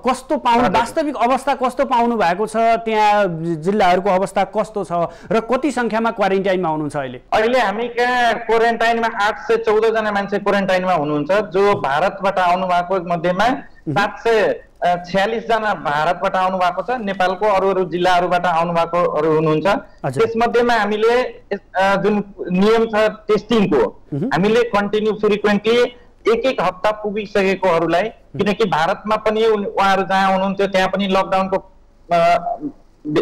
[SPEAKER 1] कस्तो पाउनु वास्तविक अवस्था कस्तो पाउनु भएको छ, त्यहाँ जिल्लाहरूको अवस्था कस्तो छ र कति सङ्ख्यामा क्वारेन्टाइनमा हुनुहुन्छ अहिले?
[SPEAKER 7] अहिले हामी कहाँ क्वारेन्टाइनमा 814 जना मान्छे क्वारेन्टाइनमा हुनुहुन्छ, जो भारतबाट आउनु भएको मध्येमा 746 जना भारतबाट आउनु भएको छ, नेपालको अरू जिल्लाहरूबाट आउनु भएकोहरू हुनुहुन्छ। त्यसमध्येमा हामीले जुन नियम छ टेस्टिङको हामीले कन्टिन्यू फ्रिक्वेन्टली एक हप्ता पुगिसकेकोहरूलाई, किनकि भारतमा पनि उहाँहरू जहाँ हुनुहुन्थ्यो त्यहाँ पनि लकडाउनको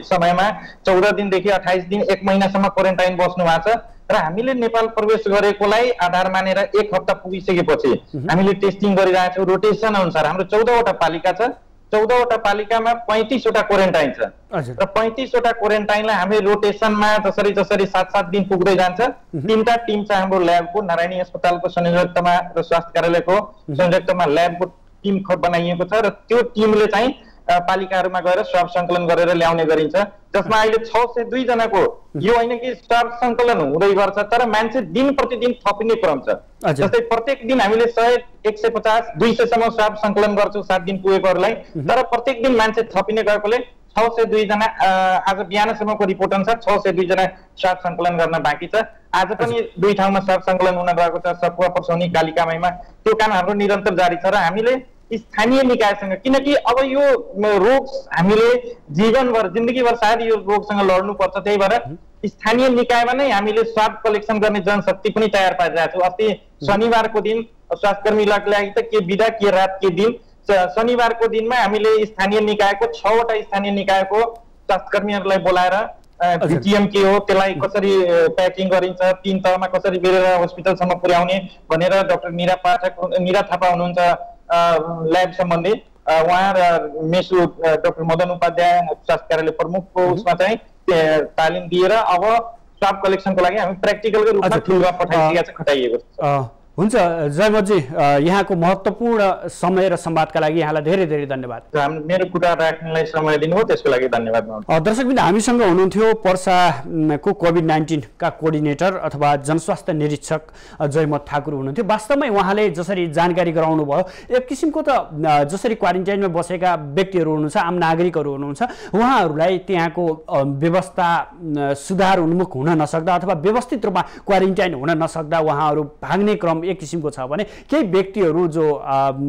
[SPEAKER 7] समयमा 14 दिनदेखि 28 दिन 1 महिनासम्म क्वारेन्टाइन बस्नु भएको छ र हामीले नेपाल प्रवेश गरेकोलाई आधार मानेर 1 हप्ता पुगिसकेपछि हामीले टेस्टिङ गरिरहेका छौँ रोटेसन अनुसार। हाम्रो 14 वटा पालिका छ, 14 वटा पालिकामा 35 वटा क्वारेन्टाइन छ र 35 वटा क्वारेन्टाइनलाई हामीले रोटेसनमा जसरी 7-7 दिन पुग्दै जान्छ। 3टा टिम छ हाम्रो ल्याबको, नारायणी अस्पतालको संयुक्तमा र स्वास्थ्य कार्यालयको संयुक्तमा ल्याबको टिम बनाइएको छ र त्यो टिमले चाहिँ पालिकाहरूमा गएर स्वाब सङ्कलन गरेर ल्याउने गरिन्छ, जसमा अहिले 602 जनाको यो होइन कि स्वाब सङ्कलन हुँदै गर्छ, तर मान्छे दिन प्रतिदिन थपिने क्रम छ। जस्तै प्रत्येक दिन हामीले 100, 150, 200 सम्म स्वाब सङ्कलन गर्छौँ 7 दिन पुगेकोहरूलाई, तर प्रत्येक दिन मान्छे थपिने गएकोले 602 जना आज बिहानसम्मको रिपोर्ट अनुसार 602 जना स्वाब सङ्कलन गर्न बाँकी छ। आज पनि 2 ठाउँमा स्वाब सङ्कलन हुन गएको छ, सपुवा, पर्सौनी, कालिकामाईमा। त्यो काम हाम्रो निरन्तर जारी छ र हामीले स्थानीय निकायसँग, किनकि अब यो रोग हामीले जीवनभर जिन्दगीभर सायद यो रोगसँग लड्नुपर्छ, त्यही भएर स्थानीय निकायमा नै हामीले स्वाब कलेक्सन गर्ने जनशक्ति पनि तयार पारिरहेको छौँ। अस्ति शनिबारको दिन स्वास्थ्यकर्मीलाई लागि त के बिदा के रात के दिन, शनिबारको दिनमा हामीले स्थानीय निकायको 6 वटा स्थानीय निकायको स्वास्थ्यकर्मीहरूलाई बोलाएर बीटीएम के हो त्यसलाई कसरी प्याकिङ गरिन्छ, 3 तहमा कसरी बेरेर हस्पिटलसम्म पुर्याउने भनेर डाक्टर निरा थापा हुनुहुन्छ ल्याब सम्बन्धी, उहाँ र मेसु डाक्टर मदन उपाध्याय स्वास्थ्य कार्यालय प्रमुखको उसमा चाहिँ तालिम दिएर अब स्वाब कलेक्सनको लागि हामी प्र्याक्टिकलको रूपमा ठुलोमा खटाइएको छ।
[SPEAKER 1] हुन्छ जयमतजी, यहाँको महत्त्वपूर्ण समय र संवादका लागि यहाँलाई धेरै धेरै धन्यवाद।
[SPEAKER 7] मेरो कुरा राख्नलाई समय दिनुभयो त्यसको लागि धन्यवाद।
[SPEAKER 1] दर्शकबिन, हामीसँग हुनुहुन्थ्यो पर्साको कोभिड-19 का कोअर्डिनेटर अथवा जनस्वास्थ्य निरीक्षक जयमत ठाकुर हुनुहुन्थ्यो। वास्तवमै उहाँले जसरी जानकारी गराउनु भयो, एक किसिमको त जसरी क्वारेन्टाइनमा बसेका व्यक्तिहरू हुनुहुन्छ, आम नागरिकहरू हुनुहुन्छ, उहाँहरूलाई त्यहाँको व्यवस्था सुधार उन्मुख हुन नसक्दा अथवा व्यवस्थित रूपमा क्वारेन्टाइन हुन नसक्दा उहाँहरू भाग्ने क्रम एक किसिमको छ भने, केही व्यक्तिहरू जो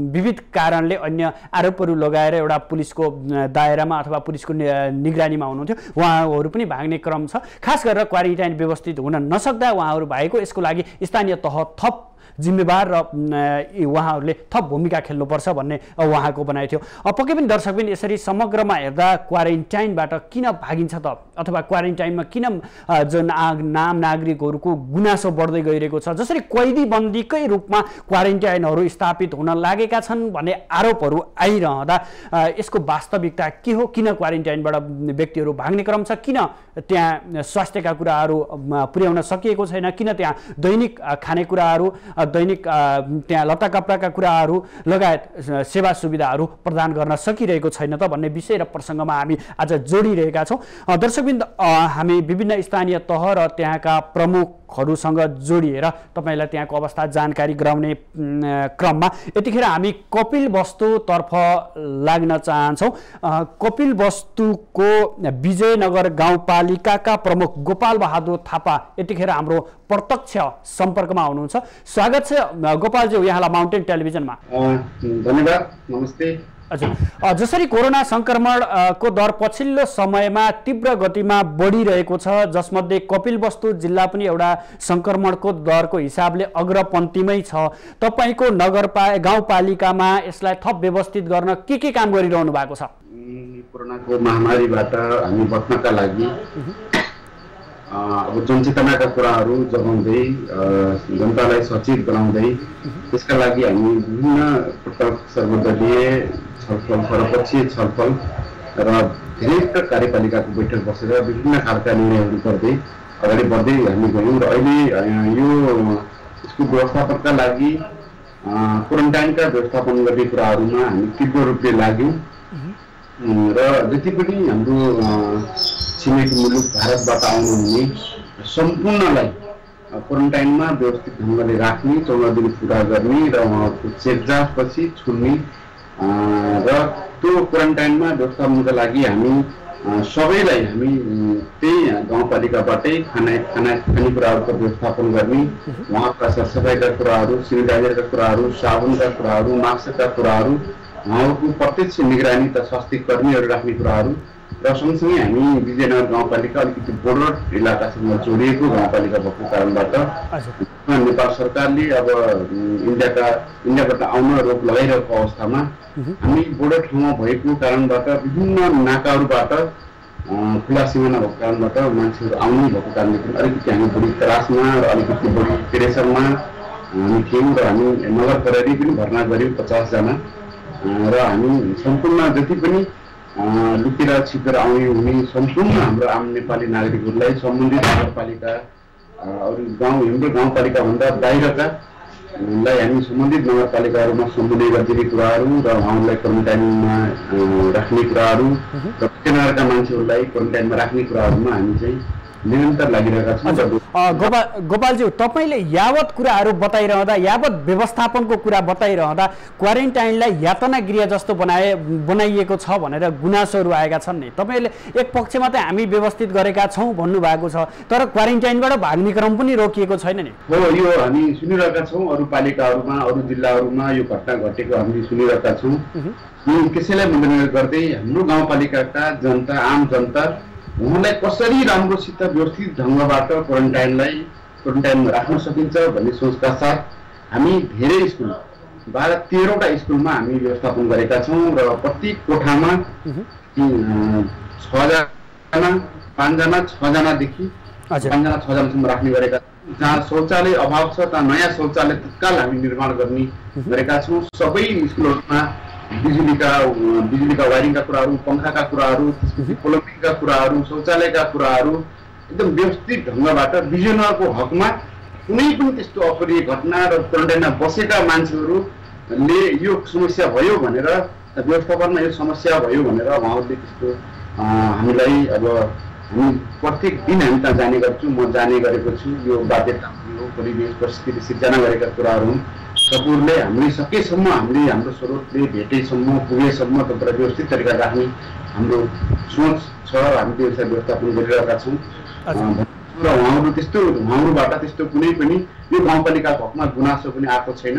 [SPEAKER 1] विविध कारणले अन्य आरोपहरू लगाएर एउटा पुलिसको दायरामा अथवा पुलिसको निगरानीमा हुनुहुन्थ्यो, उहाँहरू पनि भाग्ने क्रम छ। खास गरेर क्वारेन्टाइन व्यवस्थित हुन नसक्दा उहाँहरू भएको, यसको लागि स्थानीय तह थप जिम्मेवार र उहाँहरूले थप भूमिका खेल्नुपर्छ भन्ने उहाँको भनाइ थियो। पक्कै पनि दर्शकबिन, यसरी समग्रमा हेर्दा क्वारेन्टाइनबाट किन भागिन्छ त, अथवा क्वारेन्टाइनमा किन जुन आम नागरिकहरूको गुनासो बढ्दै गइरहेको छ, जसरी कैदी बन्दीकै रूपमा क्वारेन्टाइनहरू स्थापित हुन लागेका छन् भन्ने आरोपहरू आइरहँदा यसको वास्तविकता के हो? किन क्वारेन्टाइनबाट व्यक्तिहरू भाग्ने क्रम छ? किन त्यहाँ स्वास्थ्यका कुराहरू पुर्याउन सकिएको छैन? किन त्यहाँ दैनिक खानेकुराहरू, दैनिक त्यहाँ लत्ता कपडाका कुराहरू लगायत सेवा सुविधाहरू प्रदान गर्न सकिरहेको छैन त भन्ने विषय र प्रसङ्गमा हामी आज जोडिरहेका छौँ। दर्शकबिन्द, हामी विभिन्न स्थानीय तह र त्यहाँका प्रमुखहरूसँग जोडिएर तपाईँलाई त्यहाँको अवस्था जानकारी गराउने क्रममा यतिखेर हामी कपिलवस्तुतर्फ लाग्न चाहन्छौँ। कपिलवस्तुको विजयनगर गाउँपालिकाका प्रमुख गोपाल बहादुर थापा यतिखेर हाम्रो प्रत्यक्ष सम्पर्कमा हुनुहुन्छ। स्वागत छ गोपालज्यू यहाँलाई माउन्टेन टेलिभिजनमा।
[SPEAKER 8] धन्यवाद, नमस्ते।
[SPEAKER 1] हजुर, जसरी कोरोना संक्रमणको दर पछिल्लो समयमा तीव्र गतिमा बढिरहेको छ, जसमध्ये कपिलवस्तु जिल्ला पनि एउटा संक्रमणको दरको हिसाबले अग्रपन्थीमै छ, तपाईँको गाउँपालिकामा यसलाई थप व्यवस्थित गर्न के काम गरिरहनु भएको छ?
[SPEAKER 8] कोरोनाको महामारीबाट हामी बच्नका लागि अब जनचेतनाका कुराहरू जगाउँदै जनतालाई सचेत गराउँदै त्यसका लागि हामी विभिन्न पटक सर्वदलीय छलफल, सर्वपक्षीय छलफल र धेरै कार्यपालिकाको बैठक बसेर विभिन्न खालका निर्णयहरू गर्दै अगाडि बढ्दै हामी गयौँ र अहिले यो स्कुल व्यवस्थापनका लागि क्वारेन्टाइनका व्यवस्थापन गर्ने कुराहरूमा हामी तीव्र रूपले लाग्यौँ र जति पनि हाम्रो छिमेकी मुलुक भारतबाट आउनुहुने सम्पूर्णलाई क्वारेन्टाइनमा व्यवस्थित ढङ्गले राख्ने 14 दिन पुरा गर्ने र उहाँको चेकजाँचपछि छुट्ने र त्यो क्वारेन्टाइनमा व्यवस्थापनका लागि हामी सबैलाई हामी त्यही गाउँपालिकाबाटै खानेकुराहरूको व्यवस्थापन गर्ने उहाँका सरसफाइका कुराहरू सेनिटाइजरका कुराहरू साबुनका कुराहरू मास्कका कुराहरू उहाँहरूको प्रत्यक्ष निगरानी त स्वास्थ्य कर्मीहरू राख्ने कुराहरू र सँगसँगै हामी विजयनगर गाउँपालिका अलिकति बोर्डर इलाकासँग जोडिएको गाउँपालिका भएको कारणबाट नेपाल सरकारले अब इन्डियाबाट आउन रोक लगाइरहेको अवस्थामा हामी बोर्डर ठाउँमा भएको कारणबाट विभिन्न नाकाहरूबाट खुला सिमाना भएको कारणबाट मान्छेहरू आउनु भएको कारणले पनि अलिकति हामी बढी त्रासमा र अलिकति बढी प्रेसरमा हामी थियौँ र हामी नगर प्रहरी पनि भर्ना गऱ्यौँ 50 जना र हामी सम्पूर्ण जति पनि लुकेर छिपेर आउने हुने सम्पूर्ण हाम्रो आम नेपाली नागरिकहरूलाई सम्बन्धित नगरपालिका अरू हाम्रो गाउँपालिकाभन्दा बाहिरका हामी सम्बन्धित नगरपालिकाहरूमा सम्बोधन गरिदिने कुराहरू र उहाँहरूलाई क्वारेन्टाइनमा राख्ने कुराहरू र विजयनगरका मान्छेहरूलाई क्वारेन्टाइनमा राख्ने कुराहरूमा हामी चाहिँ निरन्तर लागिरहेका छौँ।
[SPEAKER 1] गोपालज्यू, तपाईँले यावत कुराहरू बताइरहँदा, यावत व्यवस्थापनको कुरा बताइरहँदा क्वारेन्टाइनलाई यातना गृह जस्तो बनाइएको छ भनेर गुनासोहरू आएका छन् नि। तपाईँले एक पक्षमा त हामी व्यवस्थित गरेका छौँ भन्नुभएको छ, तर क्वारेन्टाइनबाट भाग्ने क्रम पनि रोकिएको छैन नि।
[SPEAKER 8] हो, यो हामी सुनिरहेका छौँ। अरू पालिकाहरूमा अरू जिल्लाहरूमा यो घटना घटेको हामी सुनिरहेका छौँ। त्यसैलाई मध्यनजर गर्दै हाम्रो गाउँपालिकाका जनता, आम जनता उहाँलाई कसरी राम्रोसित व्यवस्थित ढङ्गबाट क्वारेन्टाइनमा राख्न सकिन्छ भन्ने सोचका साथ हामी धेरै स्कुल 12-13वटा स्कुलमा हामी व्यवस्थापन गरेका छौँ र प्रत्येक कोठामा 6 जना 5 जना 6 जनादेखि 5 जना 6 जनासम्म राख्ने गरेका छौँ। जहाँ शौचालय अभाव छ त्यहाँ नयाँ शौचालय तत्काल हामी निर्माण गर्ने गरेका छौँ। सबै स्कुलहरूमा बिजुलीका वायरिङका कुराहरू, पंखाका कुराहरू, प्लम्बिङका कुराहरू, शौचालयका कुराहरू एकदम व्यवस्थित ढङ्गबाट विजयनगरको हकमा कुनै पनि त्यस्तो अप्रिय घटना र क्वारेन्टाइनमा बसेका मान्छेहरूले यो समस्या भयो भनेर व्यवस्थापनमा यो समस्या भयो भनेर उहाँहरूले त्यस्तो हामीलाई अब हामी प्रत्येक दिन हामी त्यहाँ जाने गर्छौँ। म जाने गरेको छु। यो बाध्यता यो परिवेश परिस्थिति सिर्जना गरेका कुराहरू सबैले हामीले सकेसम्म हामीले हाम्रो स्रोतले भेटेसम्म पुगेसम्म तपाईँ व्यवस्थित तरिका राख्ने हाम्रो सोच छ। हामी त्यो व्यवस्थापन गरिरहेका छौँ र उहाँहरूबाट त्यस्तो कुनै पनि यो गाउँपालिकाको हकमा गुनासो पनि आएको छैन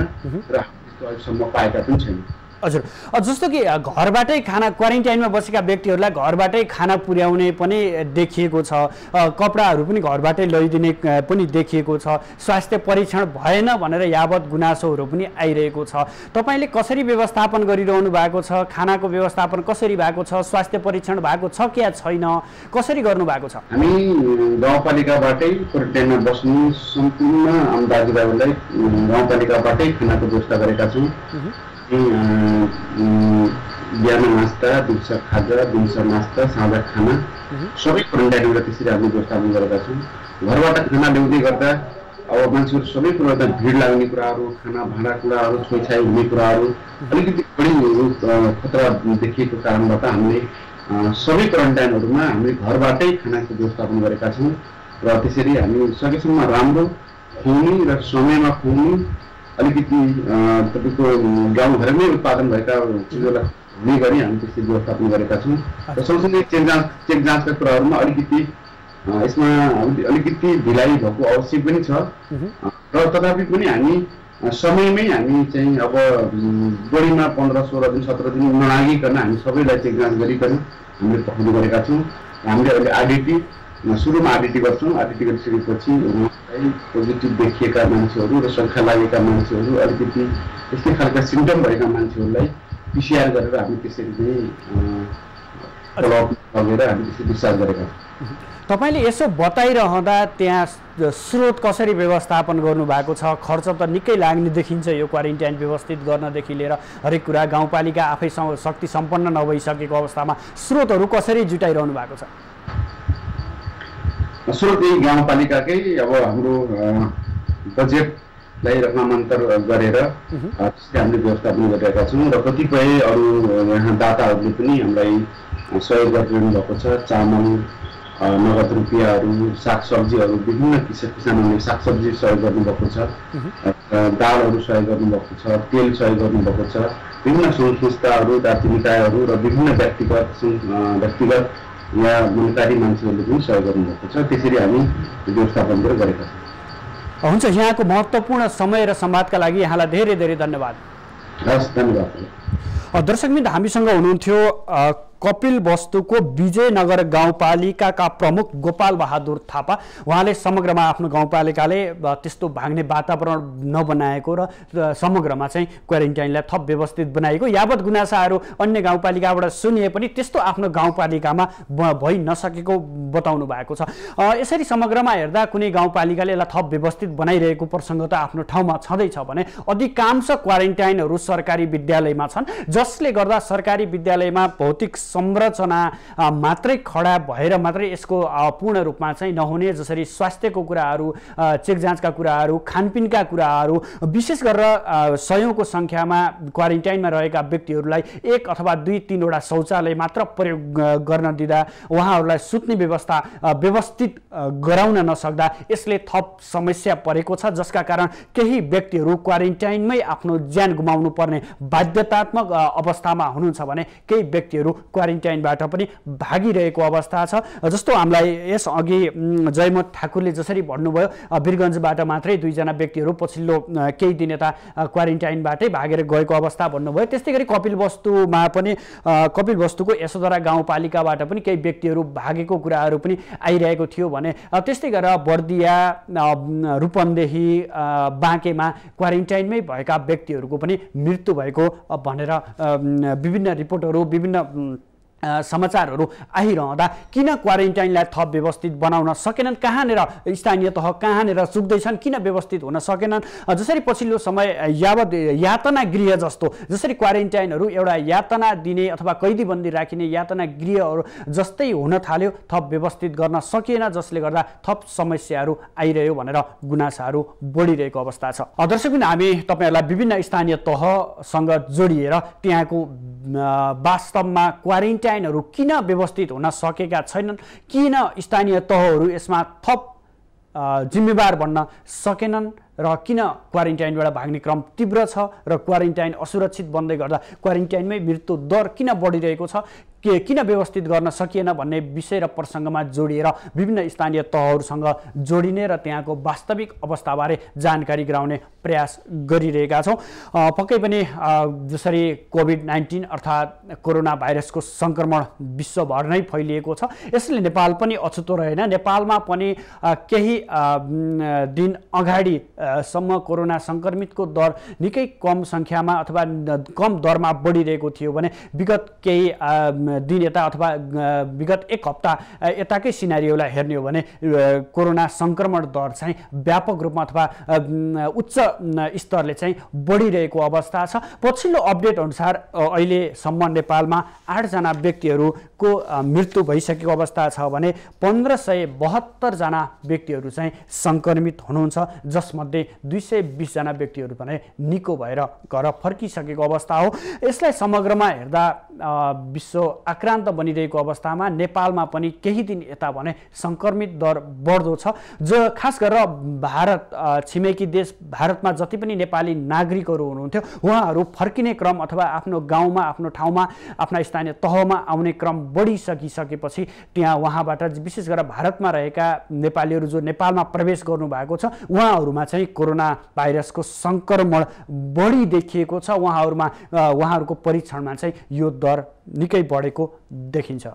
[SPEAKER 8] र त्यस्तो अहिलेसम्म पाएका पनि छैन।
[SPEAKER 1] हजुर, जस्तो कि घरबाटै खाना, क्वारेन्टाइनमा बसेका व्यक्तिहरूलाई घरबाटै खाना पुर्याउने पनि देखिएको छ, कपडाहरू पनि घरबाटै लैदिने पनि देखिएको छ, स्वास्थ्य परीक्षण भएन भनेर यावत गुनासोहरू पनि आइरहेको छ। तपाईँले कसरी व्यवस्थापन गरिरहनु भएको छ? खानाको व्यवस्थापन कसरी भएको छ? स्वास्थ्य परीक्षण भएको छ कि छैन? कसरी गर्नुभएको छ?
[SPEAKER 8] हामी गाउँपालिकाबाटै क्वारेन्टाइनमा बस्ने सम्पूर्ण आम दाजुभाइहरूलाई गाउँपालिकाबाटै खानाको व्यवस्था गरेका छौँ। बिहान नास्ता, दिउँसो खाजा, दिउँसो नास्ता, साँझ खाना सबै क्वारेन्टाइनबाट त्यसरी हामी व्यवस्थापन गरेका छौँ। घरबाट खाना ल्याउँदै गर्दा अब मान्छेहरू सबै कुरो भिड लाग्ने कुराहरू, खाना भाँडा कुराहरू, छोइछाइ हुने कुराहरू अलिकति बढी खतरा देखिएको कारणबाट हामीले सबै क्वारेन्टाइनहरूमा हामीले घरबाटै खानाको व्यवस्थापन गरेका छौँ र त्यसरी हामी सकेसम्म राम्रो खुवाउने र समयमा खुवाउने, अलिकति तपाईँको गाउँघरमै उत्पादन भएका चिजहरूलाई हुने गरी हामी त्यसरी व्यवस्थापन गरेका छौँ र सँगसँगै चेक जाँचका कुराहरूमा अलिकति यसमा अलिकति ढिलाइ भएको आवश्यक पनि छ र तथापि पनि हामी समयमै हामी चाहिँ अब बढीमा 15-16 दिन 17 दिन नलागिकन हामी सबैलाई चेक जाँच गरिकन हामीले पठाउने गरेका छौँ। हामीले अहिले आरडिटी सुरुमा आरडिटी गर्छौँ। आरडिटी गरिसकेपछि पोजिटिभ देखिएका मान्छेहरू र शङ्का लागेका मान्छेहरू, अलिकति यस्तै खालका सिम्टम भएका मान्छेहरूलाई पिसिआर गरेर हामी त्यसरी नै फलोअप लगेर हामी त्यसरी डिस्चार्ज गरेका छौँ।
[SPEAKER 1] तपाईँले यसो बताइरहँदा त्यहाँ स्रोत कसरी व्यवस्थापन गर्नुभएको छ, खर्च त निकै लाग्ने देखिन्छ यो क्वारेन्टाइन व्यवस्थित गर्नदेखि लिएर हरेक कुरा गाउँपालिका आफै शक्ति सम्पन्न नभइसकेको अवस्थामा स्रोतहरू कसरी जुटाइरहनु भएको छ?
[SPEAKER 8] स्रोत यही गाउँपालिकाकै अब हाम्रो बजेटलाई रकमान्तर गरेर हामीले व्यवस्थापन गरिरहेका छौँ र कतिपय अरू यहाँ दाताहरूले पनि हामीलाई सहयोग गरिरहनु भएको छ। चामल, नगद रुपियाँहरू, सागसब्जीहरू, विभिन्न किसानहरूले सागसब्जी सहयोग गर्नुभएको छ, दालहरू सहयोग गर्नुभएको छ, तेल सहयोग गर्नुभएको छ, विभिन्न सङ्घ संस्थाहरू, जाति निकायहरू र विभिन्न व्यक्तिगत या मनकारी मान्छेहरूले पनि सहयोग गर्नुभएको छ। त्यसरी हामी व्यवस्थापन गरेका छौँ।
[SPEAKER 1] हुन्छ, यहाँको महत्त्वपूर्ण समय र संवादका लागि यहाँलाई धेरै धेरै धन्यवाद।
[SPEAKER 8] हस्, धन्यवाद।
[SPEAKER 1] दर्शकवृन्द, हामीसँग हुनुहुन्थ्यो कपिलवस्तुको विजयनगर गाउँपालिकाका प्रमुख गोपाल बहादुर थापा। उहाँले समग्रमा आफ्नो गाउँपालिकाले त्यस्तो भाग्ने वातावरण नबनाएको र समग्रमा चाहिँ क्वारेन्टाइनलाई थप व्यवस्थित बनाएको, यावत गुनासाहरू अन्य गाउँपालिकाबाट सुनिए पनि त्यस्तो आफ्नो गाउँपालिकामा भइ नसकेको बताउनु भएको छ। यसरी समग्रमा हेर्दा कुनै गाउँपालिकाले यसलाई थप व्यवस्थित बनाइरहेको प्रसङ्ग त आफ्नो ठाउँमा छँदैछ भने अधिकांश क्वारेन्टाइनहरू सरकारी विद्यालयमा छन्, जसले गर्दा सरकारी विद्यालयमा भौतिक संरचना मात्रै खडा भएर मात्रै यसको पूर्ण रूपमा चाहिँ नहुने, जसरी स्वास्थ्यको कुराहरू, चेक जाँचका कुराहरू, खानपिनका कुराहरू, विशेष गरेर सयौँको सङ्ख्यामा क्वारेन्टाइनमा रहेका व्यक्तिहरूलाई 1 अथवा 2-3 वटा शौचालय मात्र प्रयोग गर्न दिँदा उहाँहरूलाई सुत्ने व्यवस्था व्यवस्थित गराउन नसक्दा यसले थप समस्या परेको छ, जसका कारण केही व्यक्तिहरू क्वारेन्टाइनमै आफ्नो ज्यान गुमाउनु पर्ने बाध्यतात्मक अवस्थामा हुनुहुन्छ भने केही व्यक्तिहरू क्वारेन्टाइनबाट पनि भागिरहेको अवस्था छ। जस्तो हामीलाई यसअघि जयमत ठाकुरले जसरी भन्नुभयो, वीरगञ्जबाट मात्रै 2 जना व्यक्तिहरू पछिल्लो केही दिन यता क्वारेन्टाइनबाटै भागेर गएको अवस्था भन्नुभयो। त्यस्तै गरी कपिलवस्तुमा पनि कपिलवस्तुको यशोधरा गाउँपालिकाबाट पनि केही व्यक्तिहरू भागेको कुराहरू पनि आइरहेको थियो भने त्यस्तै गरेर बर्दिया, रूपन्देही, बाँकेमा क्वारेन्टाइनमै भएका व्यक्तिहरूको पनि मृत्यु भएको भनेर विभिन्न रिपोर्टहरू, विभिन्न समाचारहरू आइरहँदा किन क्वारेन्टाइनलाई थप व्यवस्थित बनाउन सकेनन्, कहाँनिर स्थानीय तह कहाँनिर चुक्दैछन्, किन व्यवस्थित हुन सकेनन्? जसरी पछिल्लो समय यावत यातना गृह जस्तो, जसरी क्वारेन्टाइनहरू एउटा यातना दिने अथवा कैदीबन्दी राखिने यातना गृहहरू जस्तै हुन थाल्यो, थप व्यवस्थित गर्न सकिएन, जसले गर्दा थप समस्याहरू आइरह्यो भनेर गुनासाहरू बढिरहेको अवस्था छ। दर्शकबिन, हामी तपाईँहरूलाई विभिन्न स्थानीय तहसँग जोडिएर त्यहाँको वास्तवमा क्वारेन्टाइनहरू किन व्यवस्थित हुन सकेका छैनन्, किन स्थानीय तहहरू यसमा थप जिम्मेवार बन्न सकेनन् र किन क्वारेन्टाइनबाट भाग्ने क्रम तीव्र छ र क्वारेन्टाइन असुरक्षित बन्दै गर्दा क्वारेन्टाइनमै मृत्यु दर किन बढिरहेको छ, किन व्यवस्थित गर्न सकिएन भन्ने विषय र प्रसङ्गमा जोडिएर विभिन्न स्थानीय तहहरूसँग जोडिने र त्यहाँको वास्तविक अवस्थाबारे जानकारी गराउने प्रयास गरिरहेका छौँ। पक्कै पनि जसरी कोभिड-19 अर्थात् कोरोना भाइरसको सङ्क्रमण विश्वभर नै फैलिएको छ, यसले नेपाल पनि अछुतो रहेन। नेपालमा पनि केही दिन अगाडि सम्म कोरोना सङ्क्रमितको दर निकै कम सङ्ख्यामा अथवा कम दरमा बढिरहेको थियो भने विगत केही दिन यता अथवा विगत 1 हप्ता यताकै सिनारियोलाई हेर्ने हो भने कोरोना सङ्क्रमण दर चाहिँ व्यापक रूपमा अथवा उच्च स्तरले चाहिँ बढिरहेको अवस्था छ। पछिल्लो अपडेट अनुसार अहिलेसम्म नेपालमा 8 जना व्यक्तिहरूको मृत्यु भइसकेको अवस्था छ भने 1572 जना व्यक्तिहरू चाहिँ सङ्क्रमित हुनुहुन्छ, जसमध्ये 220 जना व्यक्तिहरू भने निको भएर घर फर्किसकेको अवस्था हो। यसलाई समग्रमा हेर्दा विश्व आक्रान्त बनिरहेको अवस्थामा नेपालमा पनि केही दिन यता भने सङ्क्रमित दर बढ्दो छ। जो खास गरेर भारत छिमेकी देश भारतमा जति पनि नेपाली नागरिकहरू हुनुहुन्थ्यो उहाँहरू फर्किने क्रम अथवा आफ्नो गाउँमा, आफ्नो ठाउँमा, आफ्ना स्थानीय तहमा आउने क्रम बढिसकिसकेपछि त्यहाँ उहाँबाट विशेष गरेर भारतमा रहेका नेपालीहरू जो नेपालमा प्रवेश गर्नुभएको छ उहाँहरूमा चाहिँ कोरोना भाइरसको सङ्क्रमण बढी देखिएको छ। उहाँहरूको परीक्षणमा चाहिँ यो दर निकै बढेको देखिन्छ।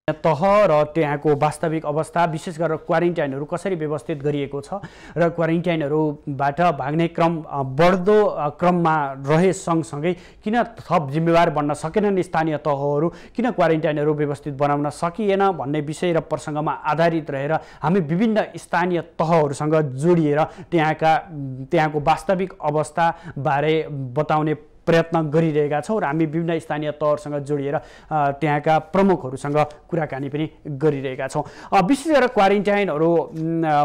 [SPEAKER 1] तह र त्यहाँको वास्तविक अवस्था विशेष गरेर क्वारेन्टाइनहरू कसरी व्यवस्थित गरिएको छ र क्वारेन्टाइनहरूबाट भाग्ने क्रम बढ्दो क्रममा रहे सँगसँगै किन थप जिम्मेवार बन्न सकेनन् स्थानीय तहहरू, किन क्वारेन्टाइनहरू व्यवस्थित बनाउन सकिएन भन्ने विषय र प्रसङ्गमा आधारित रहेर हामी विभिन्न स्थानीय तहहरूसँग जोडिएर त्यहाँको वास्तविक अवस्थाबारे बताउने प्रयत्न गरिरहेका छौँ र हामी विभिन्न स्थानीय तहहरूसँग जोडिएर त्यहाँका प्रमुखहरूसँग कुराकानी पनि गरिरहेका छौँ। विशेष गरेर क्वारेन्टाइनहरू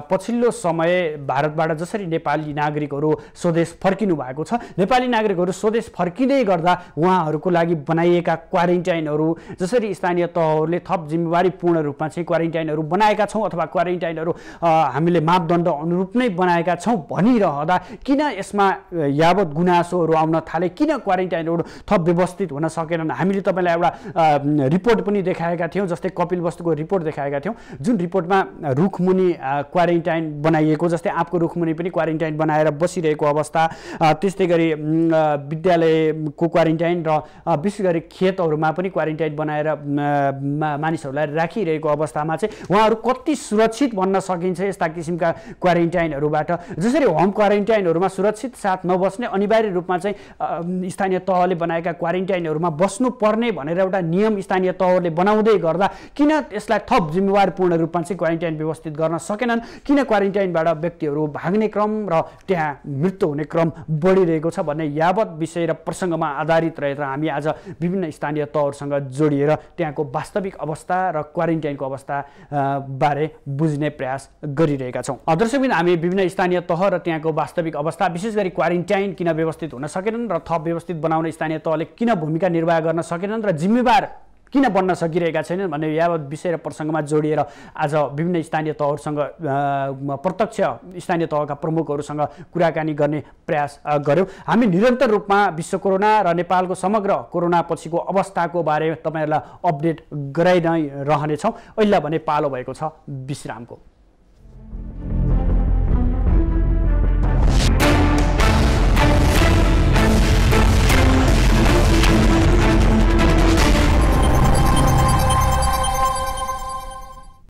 [SPEAKER 1] पछिल्लो समय भारतबाट जसरी नेपाली नागरिकहरू स्वदेश फर्किनु भएको छ, नेपाली नागरिकहरू स्वदेश फर्किँदै गर्दा उहाँहरूको लागि बनाइएका क्वारेन्टाइनहरू जसरी स्थानीय तहहरूले थप जिम्मेवारीपूर्ण रूपमा चाहिँ क्वारेन्टाइनहरू बनाएका छौँ अथवा क्वारेन्टाइनहरू हामीले मापदण्ड अनुरूप नै बनाएका छौँ भनिरहँदा किन यसमा यावत गुनासोहरू आउन थाले, किन क्वारेन्टाइनहरू थप व्यवस्थित हुन सकेनन्। हामीले तपाईँलाई एउटा रिपोर्ट पनि देखाएका थियौँ, जस्तै कपिलवस्तुको रिपोर्ट देखाएका थियौँ, जुन रिपोर्टमा रुखमुनि क्वारेन्टाइन बनाइएको, जस्तै आँपको रुखमुनि पनि क्वारेन्टाइन बनाएर बसिरहेको अवस्था, त्यस्तै गरी विद्यालयको क्वारेन्टाइन र विशेष गरी खेतहरूमा पनि क्वारेन्टाइन बनाएर मानिसहरूलाई राखिरहेको अवस्थामा चाहिँ उहाँहरू कति सुरक्षित भन्न सकिन्छ यस्ता किसिमका क्वारेन्टाइनहरूबाट। जसरी होम क्वारेन्टाइनहरूमा सुरक्षित साथ नबस्ने, अनिवार्य रूपमा चाहिँ स्थानीय तहले बनाएका क्वारेन्टाइनहरूमा बस्नुपर्ने भनेर एउटा नियम स्थानीय तहले बनाउँदै गर्दा किन यसलाई थप जिम्मेवारपूर्ण रूपमा चाहिँ क्वारेन्टाइन व्यवस्थित गर्न सकेनन्, किन क्वारेन्टाइनबाट व्यक्तिहरू भाग्ने क्रम र त्यहाँ मृत्यु हुने क्रम बढिरहेको छ भन्ने यावत विषय र प्रसङ्गमा आधारित रहेर हामी आज विभिन्न स्थानीय तहहरूसँग जोडिएर त्यहाँको वास्तविक अवस्था र क्वारेन्टाइनको अवस्था बारे बुझ्ने प्रयास गरिरहेका छौँ। दर्शकबिन, हामी विभिन्न स्थानीय तह र त्यहाँको वास्तविक अवस्था विशेष गरी क्वारेन्टाइन किन व्यवस्थित हुन सकेनन् र थप व्यवस्थित बनाउने स्थानीय तहले किन भूमिका निर्वाह गर्न सकेनन् र जिम्मेवार किन बन्न सकिरहेका छैनन् भन्ने यावत विषय र प्रसङ्गमा जोडिएर आज विभिन्न स्थानीय तहहरूसँग प्रत्यक्ष स्थानीय तहका प्रमुखहरूसँग कुराकानी गर्ने प्रयास गर्यौँ। हामी निरन्तर रूपमा विश्व कोरोना र नेपालको समग्र कोरोना पछिको अवस्थाको बारे तपाईँहरूलाई अपडेट गराइ नै रहनेछौँ। अहिले भने पालो भएको छ विश्रामको।